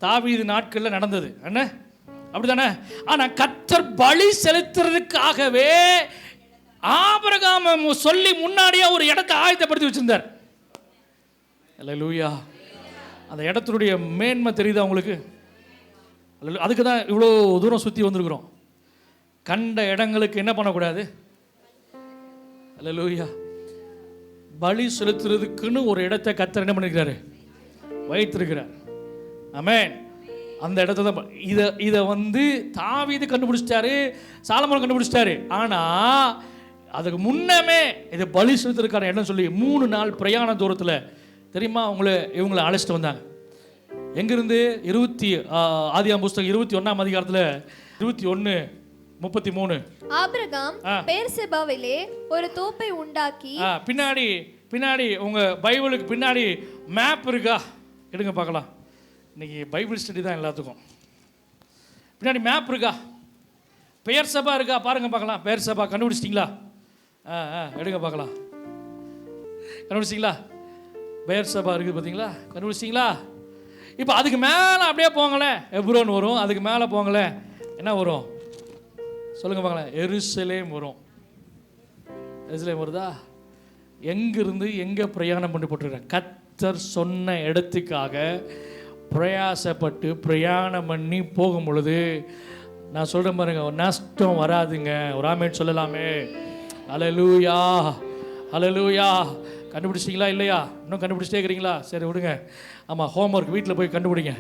தாவீது நாட்கள்ல நடந்தது என்ன? அப்படிதானே? ஆனா கர்த்தர் பலி செலுத்துறதுக்காகவே ஆபிரகாம் சொல்லி முன்னாடியே ஒரு இடத்தை ஆயத்தப்படுத்தி வச்சிருந்தார். அல்லேலூயா. அந்த இடத்துடைய மேன்மை தெரியுதா உங்களுக்கு? அதுக்கு தான் இவ்வளோ தூரம் சுற்றி வந்திருக்கிறோம். கண்ட இடங்களுக்கு என்ன பண்ணக்கூடாது? அல்லேலூயா. பலி செலுத்துறதுக்குன்னு ஒரு இடத்தை கர்த்தர் என்ன பண்ணிருக்கிறாரு? வைத்திருக்கிறார். ஆமென். அந்த இடத்த தான் இதை தாவீது கண்டுபிடிச்சிட்டாரு, சாலமோன் கண்டுபிடிச்சிட்டாரு. ஆனால் அதுக்கு முன்னமே இது பலி செலுத்துறதுக்கான இடம் சொல்லி 3 நாள் பிரயாண தூரத்தில் தெரியுமா இவங்களை அழைச்சிட்டு வந்தாங்க. எங்கிருந்து ஆதியாகமம் புஸ்தகம் 21ஆம் அதிகாரத்தில் 21:33. ஆபிரகாம் பெர்செபாவிலே ஒரு தோப்பை உண்டாக்கி. பின்னாடி உங்க பைபிளுக்கு பின்னாடி மேப் இருக்கா? எடுங்க பார்க்கலாம். இன்னைக்கு பைபிள் ஸ்டடி தான் எல்லாத்துக்கும். பின்னாடி மேப் இருக்கா? பெயர்சபா இருக்கா? பாருங்க பார்க்கலாம். பெயர்சபா கண்டுபிடிச்சிட்டிங்களா? எடுங்க பார்க்கலாம். கண்டுபிடிச்சிங்களா? பெயர்சபா இருக்குது பார்த்தீங்களா? கண்டுபிடிச்சிங்களா? இப்போ அதுக்கு மேலே அப்படியே போங்களேன், எப்ரோன் வரும். அதுக்கு மேலே போங்களேன், என்ன வரும் சொல்லுங்க பார்க்கலாம்? எருசலேம் வரும். எருசலேம் வருதா? எங்கிருந்து எங்கே பிரயாணம் பண்ணி போட்டுருக்க? கர்த்தர் சொன்ன இடத்துக்காக பிரயாசப்பட்டு பிரயாணம் பண்ணி போகும் பொழுது நான் சொல்கிறேன் பாருங்க, நஷ்டம் வராதுங்க. ஒரு ஆமென் சொல்லலாமே. ஹல்லேலூயா, ஹல்லேலூயா. கண்டுபிடிச்சிங்களா இல்லையா? இன்னும் கண்டுபிடிச்சிட்டே இருக்கிறீங்களா? சரி விடுங்க. ஆமாம், ஹோம்ஒர்க் வீட்டில் போய் கண்டுபிடிங்க.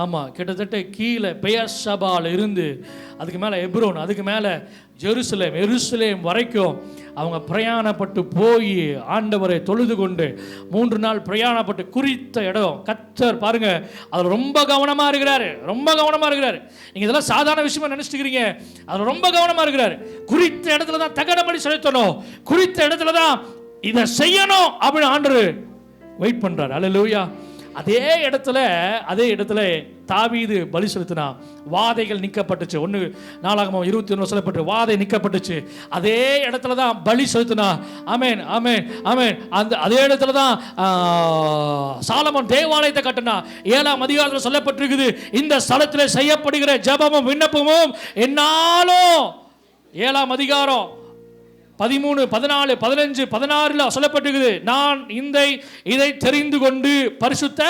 ஆமாம், கிட்டத்தட்ட கீழே பெயர்சபாவில் இருந்து அதுக்கு மேலே எப்ரோன், அதுக்கு மேலே எருசலேம் வரைக்கும் அவங்க பிரயாணப்பட்டு போய் ஆண்டவரை தொழுது கொண்டு 3 நாள் பிரயாணப்பட்டு குறித்த இடம் கர்த்தர் பாருங்க, அதில் ரொம்ப கவனமாக இருக்கிறாரு. ரொம்ப கவனமாக இருக்கிறாரு. நீங்கள் இதெல்லாம் சாதாரண விஷயமா நினச்சிக்கிறீங்க. அதில் ரொம்ப கவனமாக இருக்கிறாரு. குறித்த இடத்துல தான் தகனபடி செலுத்தணும், குறித்த இடத்துல தான் இதை செய்யணும் அப்படின்னு ஆண்டவர் வெயிட் பண்ணுறாரு. அல்லேலூயா. அதே இடத்துல தாவீது பலி செலுத்தினா வாதைகள் நிற்கப்பட்டுச்சு. 1 நாளாகமம் 21 சொல்லப்பட்டு வாதை நிற்கப்பட்டுச்சு. அதே இடத்துல தான் பலி செலுத்தினா. ஆமென், ஆமென், ஆமென். அதே இடத்துல தான் சாலமோன் தேவாலயத்தை கட்டினா. 7ஆம் அதிகாரத்தில் சொல்லப்பட்டிருக்குது, இந்த ஸ்தலத்தில் செய்யப்படுகிற ஜெபமும் விண்ணப்பமும் என்னாலும் 7ஆம் அதிகாரம் 13, 14, 15, 16 சொல்லப்பட்டிருக்குது, நான் இதை தெரிந்து கொண்டு பரிசுத்த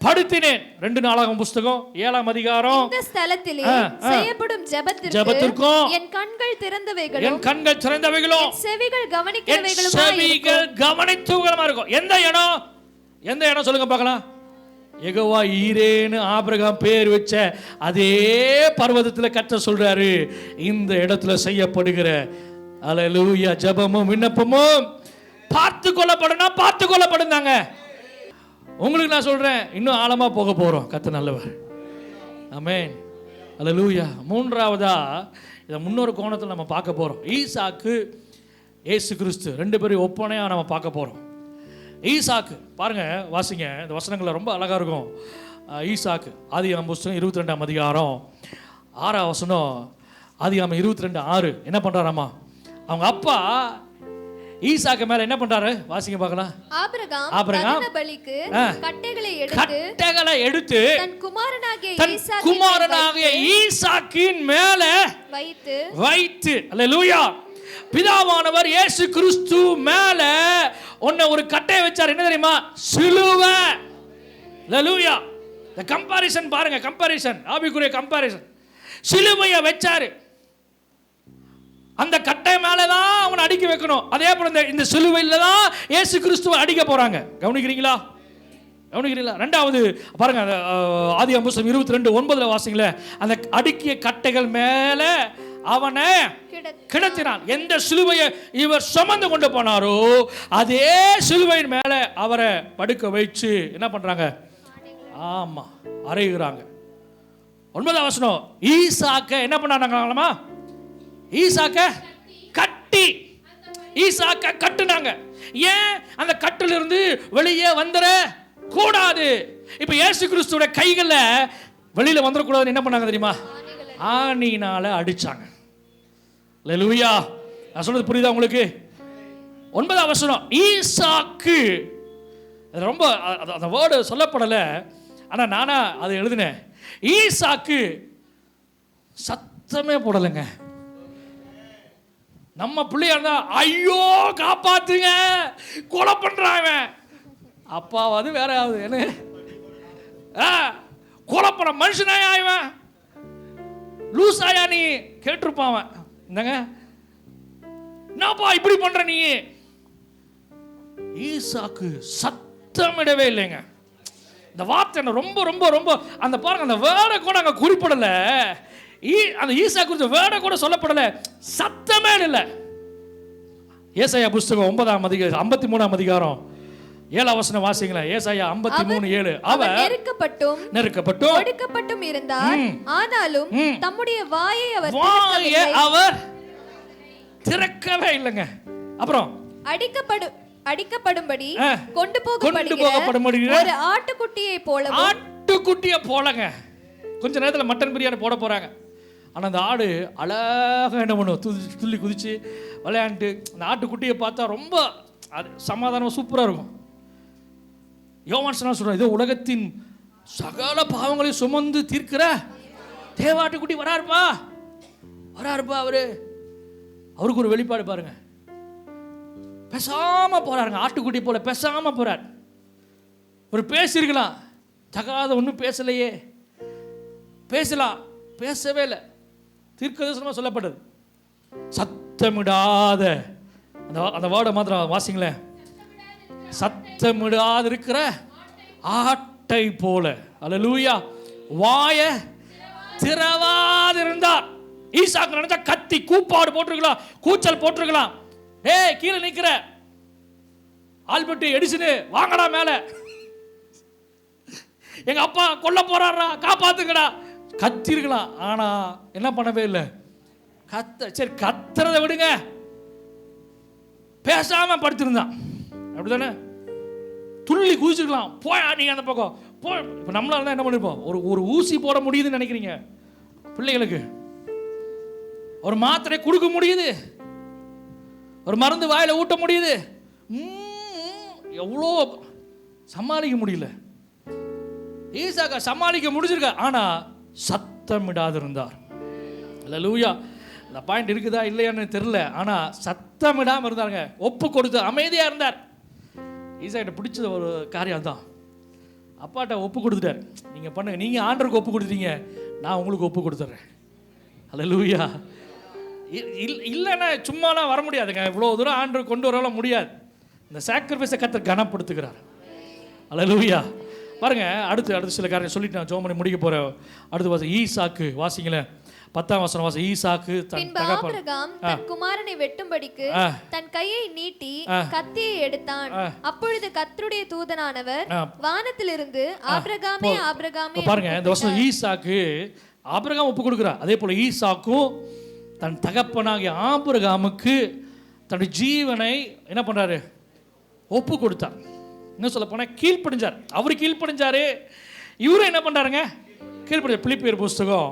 படுத்தினேன். 2 நாளாகமம் புஸ்தகம் 7ஆம் அதிகாரம். இந்த ஸ்தலத்திலே செய்யப்படும் ஜெபத்திற்கும் என் கண்கள் திறந்தவைகளும் செவிகள் கவனிக்கிறவைகளுமா இருக்கும். எந்த இடம் சொல்லுங்க பார்க்கலாம்? யெகோவா ஈரேன்னு ஆபிரகாம் பேர் வச்ச அதே பர்வதத்தில் கர்த்தர் சொல்றாரு, இந்த இடத்துல செய்யப்படுகிற அல்லேலூயா ஜெபமும் விண்ணப்பமும் பார்த்து கொள்ளப்படுந்தாங்க. உங்களுக்கு நான் சொல்றேன், இன்னும் ஆழமா போக போறோம். கர்த்தர் நல்லவர். ஆமென், அல்லேலூயா. 3வதா இதை முன்னொரு கோணத்தில் நம்ம பார்க்க போறோம். ஈசாக்கு இயேசு கிறிஸ்து 2 பேரும் ஒப்பனையா நம்ம பார்க்க போறோம். ஈசாக்கு பாருங்க, வாசிங்க, இந்த வசனங்கள் ரொம்ப அழகா இருக்கும். ஈசாக்கு ஆதியாகமம் புஸ்தகம் 22ஆம் அதிகாரம் 6ஆம் வசனம். ஆதியாகமம் 22:6 என்ன பண்றாராமா? அவங்க அப்பா ஈசாக்கு மேல என்ன பண்றாரு? வாசிங்க பார்க்கலாம். ஆபிரகாம் பலிக்கு கட்டைகளை எடுத்து தன் குமாரனாகிய ஈசாக்கின் மேல வைத்து அல்லேலூயா, பிதாவானவர் இயேசு கிறிஸ்து மேல ஒரு கட்டையை வச்சார். என்ன தெரியுமா? சிலுவை. அல்லேலூயா. இந்த கம்பேரிசன் பாருங்க, கம்பேரிசன், ஆவிக்குரிய கம்பேரிசன். சிலுவையை வச்சாரு. அந்த கட்டை மேலே தான் அவனை அடிக்க வைக்கணும். அதே போல இந்த சிலுவையில் தான் இயேசு கிறிஸ்துவை அடிக்க போறாங்க. கவனிக்கிறீங்களா? 2வது பாருங்க, ஆதியாகமம் 22:9 வாசிங்களே. அந்த அடுக்கிய கட்டைகள் மேலே அவனை கிடத்தினான். எந்த சிலுவையை இவர் சுமந்து கொண்டு போனாரோ அதே சிலுவையின் மேலே அவரை படுக்க வச்சு என்ன பண்றாங்க? ஆமா, அறையுறாங்க. 9ஆம் வசனம். ஈசாக்க என்ன பண்ணாங்களாமா? ஈசாக்க கட்டுனாங்க. ஏன்? அந்த கட்டில இருந்து வெளியே வந்துட கூடாது. இப்ப இயேசு கிறிஸ்துவோட கைகளை வெளியில வந்துடக்கூடாதுன்னு என்ன பண்ணாங்க தெரியுமா? ஆணினால அடிச்சாங்க. அல்லேலூயா. நான் சொல்றது புரியுதா உங்களுக்கு? 9ஆம் வசனம். ஈசாக்கு ரொம்ப அந்த வேர்டு சொல்லப்படலை, ஆனா நானா அதை எழுதினேன். ஈசாக்கு சத்தமே போடலைங்க. நம்ம பிள்ளையா இருந்தா ஐயோ காப்பாத்துங்க, கொலை பண்றாங்க. அப்பாவது வேற ஆகுது என்ன? கொலை பண்ண மனுஷனாயா இவன்? லூசாயா நீ? கேட்டிருப்பான். என்னங்க என்னப்பா இப்படி பண்ற நீ? ஈசாக்கு சத்தமிடவே இல்லைங்க. இந்த வார்த்தை ரொம்ப ரொம்ப ரொம்ப அந்த பாருங்க, அந்த வேர்டை கூட அங்கே குறிப்பிடல. அந்த ஈசா குறித்த வேர்டை கூட சொல்லப்படல. சத்தமே இல்லை. ஏசாயா புஸ்தகம் 53ஆம் அதிகாரம் 7ஆம் வசனம் வாசிங்களேன். ஏசாயா 53:7. அவர் நெருக்கப்பட்டும் ஒடுக்கப்பட்டும் இருந்தார், ஆனாலும் தம்முடைய வாயை அவர் திறக்கவே இல்லைங்க. அப்புறம் அடிக்கப்படும்படி கொண்டு போகப்படும்படி ஒரு ஆட்டுக்குட்டியை போலங்க. கொஞ்ச நேரத்தில் மட்டன் பிரியாணி போட போறாங்க. ஆனால் அந்த ஆடு அழகாக என்ன பண்ணும், துள்ளி குதிச்சு விளையாண்டு அந்த ஆட்டுக்குட்டியை பார்த்தா ரொம்ப சமாதானம் சூப்பராக இருக்கும். யோவான் சொல்றான், இதோ உலகத்தின் சகல பாவங்களை சுமந்து தீர்க்கிற தேவாட்டுக்குட்டி வராருப்பா. அவருக்கு ஒரு வெளிப்பாடு பாருங்க. பேசாம போறாருங்க, ஆட்டுக்குட்டி போல பேசாம போறார். ஒரு பேசிருக்கலாம், தகாத ஒன்றும் பேசலையே. பேசலாம், பேசவே இல்லை. தீர்க்கதரிசனமா சொல்லப்பட்டது. சத்தமிடாத அந்த வார்டை மாத்திரம் வாசிங்களேன். சத்தமிடாது இருக்கிற ஆட்டை போல. அல்லேலூயா. வாய திறவாது இருந்தார். ஈசாக்கு நினைச்சா கத்தி கூப்பாடு போட்டிருக்கலாம், கூச்சல் போட்டிருக்கலாம். கீழே நிக்கிற ஆல்பர்ட் எடிசனு, வாங்கடா மேல, எங்க அப்பா கொல்ல போறாரா, காப்பாத்துக்கடா, கத்திருக்கலாம். ஆனா என்ன பண்ணவே இல்லை. சரி கத்துறதை விடுங்க, பேசாம படுத்திருந்தான். அப்படித்தானே? துள்ளி குதிச்சிருக்கலாம், போய் நீங்க அந்த பக்கம் போய். இப்போ நம்மளால தான் என்ன பண்ணிருப்போம், ஒரு ஊசி போட முடியுதுன்னு நினைக்கிறீங்க பிள்ளைகளுக்கு, ஒரு மாத்திரை கொடுக்க முடியுது, ஒரு மருந்து வாயில ஊட்ட முடியுது, எவ்வளோ சமாளிக்க முடியல. ஈசாக்கா சமாளிக்க முடிஞ்சிருக்க, ஆனா சத்தமிடாது இருந்தார். அல்லேலூயா. இந்த பாயிண்ட் இருக்குதா இல்லையான்னு தெரியல, ஆனா சத்தமிடாம இருந்தாருங்க. ஒப்பு கொடுத்து அமைதியா இருந்தார். ஈசாக்கிட்ட பிடிச்ச ஒரு காரியம் தான், அப்பாட்ட ஒப்பு கொடுத்துட்டார். நீங்க பண்ணுங்க, நீங்க ஆண்டருக்கு ஒப்பு கொடுத்தீங்க, நான் உங்களுக்கு ஒப்பு கொடுத்துட்றேன். அல்லேலூயா. இல்லைன்னா சும்மாலாம் வர முடியாதுங்க. இவ்வளோ தூரம் ஆண்டருக்கு கொண்டு வரலாம் முடியாது. இந்த சாக்ரிஃபைஸை கர்த்தர் கனப்படுத்துகிறார். அல்லேலூயா. பாருங்க, அடுத்து சில காரியம் சொல்லிட்டு நான் ஜெபம் பண்ணி முடிக்க போறேன். அடுத்து ஈசாக்கு வாசிங்களேன். 10ஆம் வசனம் வாசி. ஈசாக்கு தன் குமாரனை வெட்டும்படிக்கு தன் கையை நீட்டி கத்தியை எடுத்தான். அப்பொழுது கர்த்தருடைய தூதனானவர் வானத்திலிருந்து ஆபிரகாமே ஆபிரகாமே. பாருங்க இந்த வசனம், ஈசாக்கு ஆபிரகாம் ஒப்பு கொடுக்கிறார். அதே போல ஈசாக்கும் தன் தகப்பனாகிய ஆபிரகாமுக்கு தன்னுடைய ஜீவனை என்ன பண்றாரு, ஒப்பு கொடுத்தார். என்ன சொல்ல போனா கீழ்ப்படிஞ்சார். அவர் கீழ்ப்படிஞ்சாரு, இவரும் என்ன பண்றாருங்க, கீழ்ப்படிஞ்சார். பிலிப்பியர் புஸ்தகம்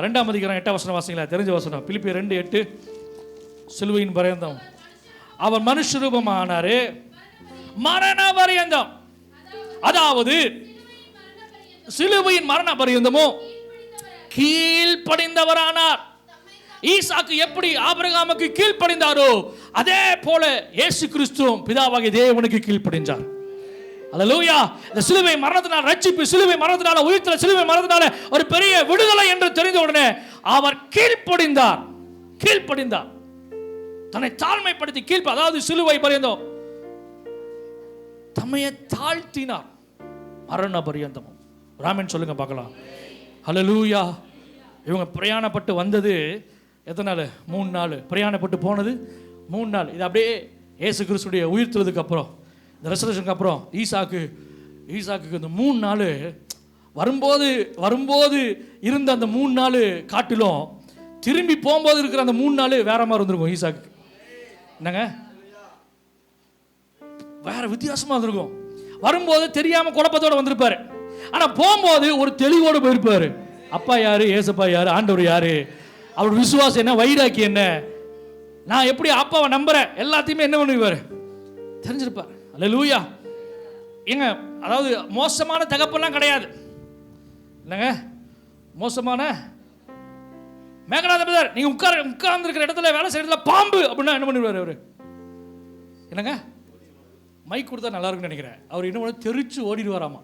2ஆம் அதிகாரம் 8ஆம் வசனம் வாசிங்களா, தெரிஞ்ச வசனம். பிலிப்பியர் 2:8. சிலுவையின் பரியந்தம் அவர் மனுஷ ரூபமானாரு, மரண பரியந்தம், அதாவது சிலுவையின் மரண பரியந்தமும் கீழ்ப்படிந்தவரானார். ஈசாக்கு எப்படி ஆபிரகாமுக்கு கீழ்ப்படிந்தாரோ அதே போல இயேசு கிறிஸ்துவும் பிதாவாகிய தேவனுக்கு கீழ்ப்படிந்தார். அல்லேலூயா. இந்த சிலுவை மரணத்தினால் ரட்சிப்பு, சிலுவை மரணத்தினால உயிர்த்தெழுதல், சிலுவை மரணத்தினால ஒரு பெரிய விடுதலை என்று தெரிந்த உடனே அவர் கீழ்ப்படிந்தார். தன்னை தாழ்மைப்படுத்தி அதாவது சிலுவை பரியந்தம் தம்மையை தாழ்த்தினார், மரண பரியந்தமும். ராமன் சொல்லுங்க பார்க்கலாம். அல்லேலூயா. இவங்க பிரயாணப்பட்டு வந்தது எத்தனை நாள்? 3 நாள். பிரயாணப்பட்டு போனது 3 நாள். இது அப்படியே இயேசு கிறிஸ்துடைய உயிர்த்தெழுதலுக்கு அப்புறம், இந்த ரெசரேஷனுக்கு அப்புறம் ஈசாக்கு இந்த 3 நாள் வரும்போது இருந்த அந்த 3 நாள் காட்டிலும் திரும்பி போகும்போது இருக்கிற அந்த 3 நாள் வேற மாதிரி இருந்திருக்கும். ஈசாக்கு என்னங்க, வேற வித்தியாசமா இருந்திருக்கும். வரும்போது தெரியாம குழப்பத்தோட வந்திருப்பாரு, ஆனா போகும்போது ஒரு தெளிவோடு போயிருப்பாரு. அப்பா யாரு, ஏசப்பா யாரு, ஆண்டவர் யாரு, அவர் விசுவாசம் என்ன, வைராக்கி என்ன, நான் எப்படி அப்பாவை நம்புறேன், எல்லாத்தையுமே என்ன பண்ணுவாரு தெரிஞ்சிருப்பார். அல்லேலூயா. ஏங்க, அதாவது மோசமான தகப்பெல்லாம் கிடையாது இல்லைங்க. மோசமான மேகநாத பிரதர், நீங்க உட்கார்ந்து இருக்கிற இடத்துல வேலை செய்யறதுல பாம்பு அப்படின்னா என்ன பண்ணுவார் அவரு? என்னங்க, மைக் கொடுத்தா நல்லா இருக்குன்னு நினைக்கிறேன். அவர் என்ன பண்ண, தெரிச்சு ஓடிடுவாராமா.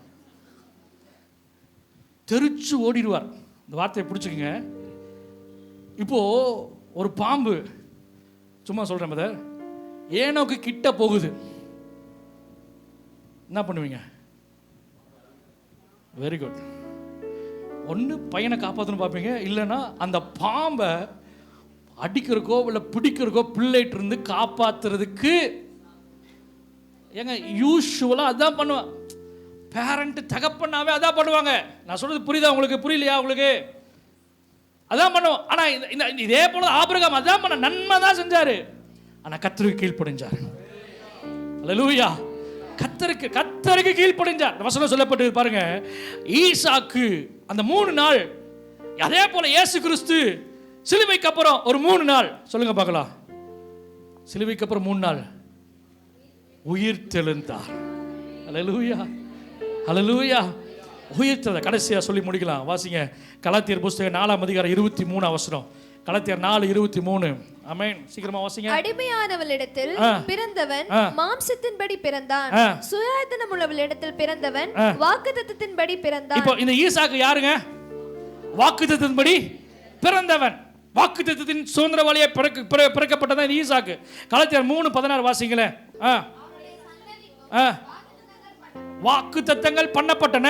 தெரிச்சு ஓடிடுவார். இந்த வார்த்தையை பிடிச்சிக்கங்க. இப்போ ஒரு பாம்பு, சும்மா சொல்றேன் பிரதர், ஏனோக்கு கிட்ட போகுது, என்ன பண்ணுவீங்க? Very good. ஒன்று பையனை காப்பாற்றணும் பார்ப்பீங்க, இல்லைன்னா அந்த பாம்பை அடிக்கிறக்கோ இல்லை பிடிக்கிறக்கோ பிள்ளைகிட்ட இருந்து காப்பாற்றுறதுக்கு ஏங்க யூஷுவலாக அதான் பண்ணுவான். பேரண்ட் தகப்பனாவே அதான் பண்ணுவாங்க. நான் சொல்கிறது புரியுதா உங்களுக்கு? புரியலையா உங்களுக்கு? அதான் பண்ணுவோம். ஆனால் இந்த இதே போல ஆபிரகாம் அதான் பண்ண, நன்மை தான் செஞ்சார். ஆனால் கர்த்தருக்கு கீழ்ப்படிஞ்சார். அல்லேலூயா. கர்த்தருக்கு கீழ்ப்படிஞ்சார். வசனம் சொல்லப்பட்டு பாருங்க, ஈசாக்கு அந்த 3 நாள், அதே போல இயேசு கிறிஸ்து சிலுவைக்கு அப்புறம் ஒரு 3 நாள், சொல்லுங்க பார்க்கலாம், சிலுவைக்கு அப்புறம் 3 நாள் உயிர் தெழுந்தார். அல்லேலூயா, அல்லேலூயா. உயிர் தெழுந்த கடைசியா சொல்லி முடிக்கலாம். வாசிங்க கலாத்தியர் புஸ்தகம் 4ஆம் அதிகாரம் 23 வசனம். கலாத்தியர் 4:23. ஆமென். சீக்கிரமா வாசிங்க. அடிமையானவளிடத்தில் பிறந்தவன் மாம்சத்தின்படி பிறந்தான், சுயாதீனம் உள்ளவளிடத்தில் பிறந்தவன் வாக்குத்தத்தத்தின்படி பிறந்தான். இப்போ இந்த ஈசாக்கு யாருங்க? வாக்குத்தத்தத்தின்படி பிறந்தவன். வாக்குத்தத்தத்தின் சுதந்திரவாளியை பிறக்கப்பட்டதான் இந்த ஈசாக்கு. கலாத்தியர் 3:16 வாசிங்களேன். வாக்குத்தத்தங்கள் பண்ணப்பட்டன,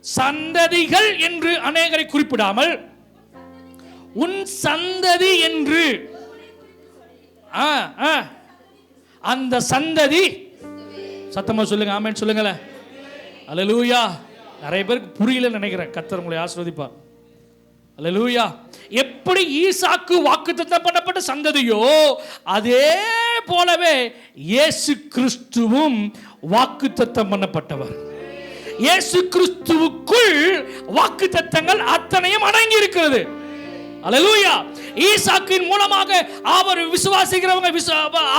சந்ததிகள் என்று அநேகரை குறிப்பிடாமல் உன் சந்ததி என்று, அந்த சந்ததி, சத்தமா சொல்லுங்க, ஆமென் சொல்லுங்களேன். அல்லேலூயா. நிறைய பேருக்கு புரியலன்னு நினைக்கிறேன். கர்த்தர் உங்களை ஆசீர்வதிப்பார். அல்லேலூயா. எப்படி ஈசாக்கு வாக்குத்தத்தம் பண்ணப்பட்ட சந்ததியோ அதே போலவே இயேசு கிறிஸ்துவும் வாக்குத்தத்தம் பண்ணப்பட்டவர். இயேசு கிறிஸ்துவுக்குள் வாக்குத்தத்தங்கள் அத்தனையும் அடங்கி இருக்கிறது. அல்லேலூயா. ஈசாக்கின் மூலமாக அவர் விசுவாசிக்கிறவங்க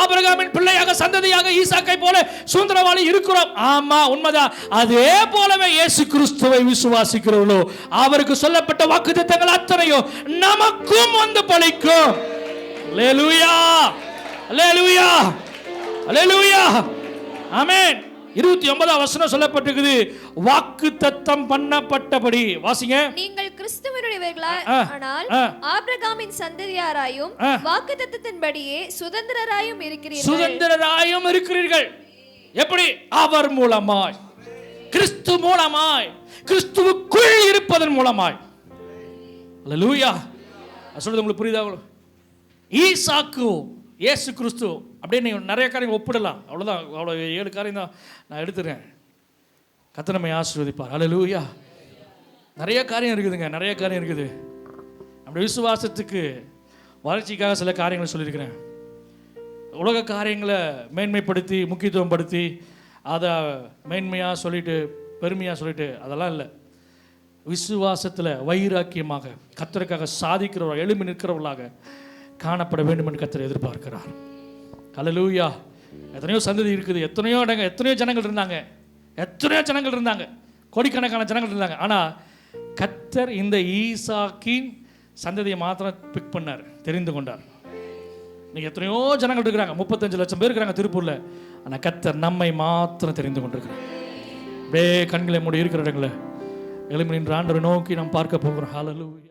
ஆபிரகாமின் பிள்ளையாக சந்ததியாக ஈசாக்கை போல சுதந்திரவாளி இருக்கிறோம். ஆமா, உண்மைதான். அதே போலவே இயேசு கிறிஸ்துவை விசுவாசிக்கிறவர்களோ அவருக்கு சொல்லப்பட்ட வாக்குத்தத்தங்கள் அத்தனையும் நமக்கும் வந்து பலிக்கும். அல்லேலூயா, அல்லேலூயா, அல்லேலூயா. ஆமென். 29ஆம் வசனம் சொல்லப்பட்டிருக்குது, வாக்குத்தத்தம் பண்ணப்பட்டபடி. வாசிங்க. நீங்கள் கிறிஸ்துவினுடையவர்களாய் ஆனால் ஆபிரகாமின் சந்ததியாராயும் வாக்குத்தத்தத்தின்படியே சுதந்திரராயும் இருக்கிறீர்கள். சுதந்திரராயும் இருக்கிறீர்கள். எப்படி? அவர் மூலமாய், கிறிஸ்து மூலமாய், கிறிஸ்துவுக்குள் இருப்பதன் மூலமாய். அல்லேலூயா. சொல்றது உங்களுக்கு புரியுதா? ஈசாக்கு இயேசு கிறிஸ்து அப்படியே நீங்கள் நிறைய காரியம் ஒப்பிடலாம். அவ்வளோதான், அவ்வளோ 7 காரியம் தான் நான் எடுத்துக்கிறேன். கர்த்தர் நம்மை ஆசீர்வதிப்பார். அல்லேலூயா. நிறைய காரியம் இருக்குதுங்க, நிறைய காரியம் இருக்குது. நம்முடைய விசுவாசத்துக்கு வளர்ச்சிக்காக சில காரியங்களை சொல்லியிருக்கிறேன். உலக காரியங்களை மேன்மைப்படுத்தி முக்கியத்துவம் படுத்தி அதை மேன்மையாக சொல்லிட்டு பெருமையாக சொல்லிட்டு அதெல்லாம் இல்லை. விசுவாசத்தில் வைராக்கியமாக கர்த்தருக்காக சாதிக்கிறவர்கள், எழும்பி நிற்கிறவர்களாக காணப்பட வேண்டும் என்று கர்த்தர் எதிர்பார்க்கிறார். அல்லேலூயா. எத்தனையோ சந்ததி இருக்குது, எத்தனையோ ஜனங்கள் இருந்தாங்க, கோடிக்கணக்கான ஜனங்கள் இருந்தாங்க. ஆனால் கர்த்தர் இந்த ஈசாக்கின் சந்ததியை மாத்திரம் பிக் பண்ணார், தெரிந்து கொண்டார். இன்னைக்கு எத்தனையோ ஜனங்கள் இருக்கிறாங்க, 35 லட்சம் பேர் இருக்கிறாங்க திருப்பூர்ல. ஆனால் கர்த்தர் நம்மை மாத்திரம் தெரிந்து கொண்டிருக்கிறார். அப்படியே கண்களை மூடி இருக்கிற இடங்களை எழும்பி நின்று ஆண்டவரை நோக்கி நாம் பார்க்க போகிறோம். ஹல்லேலூயா.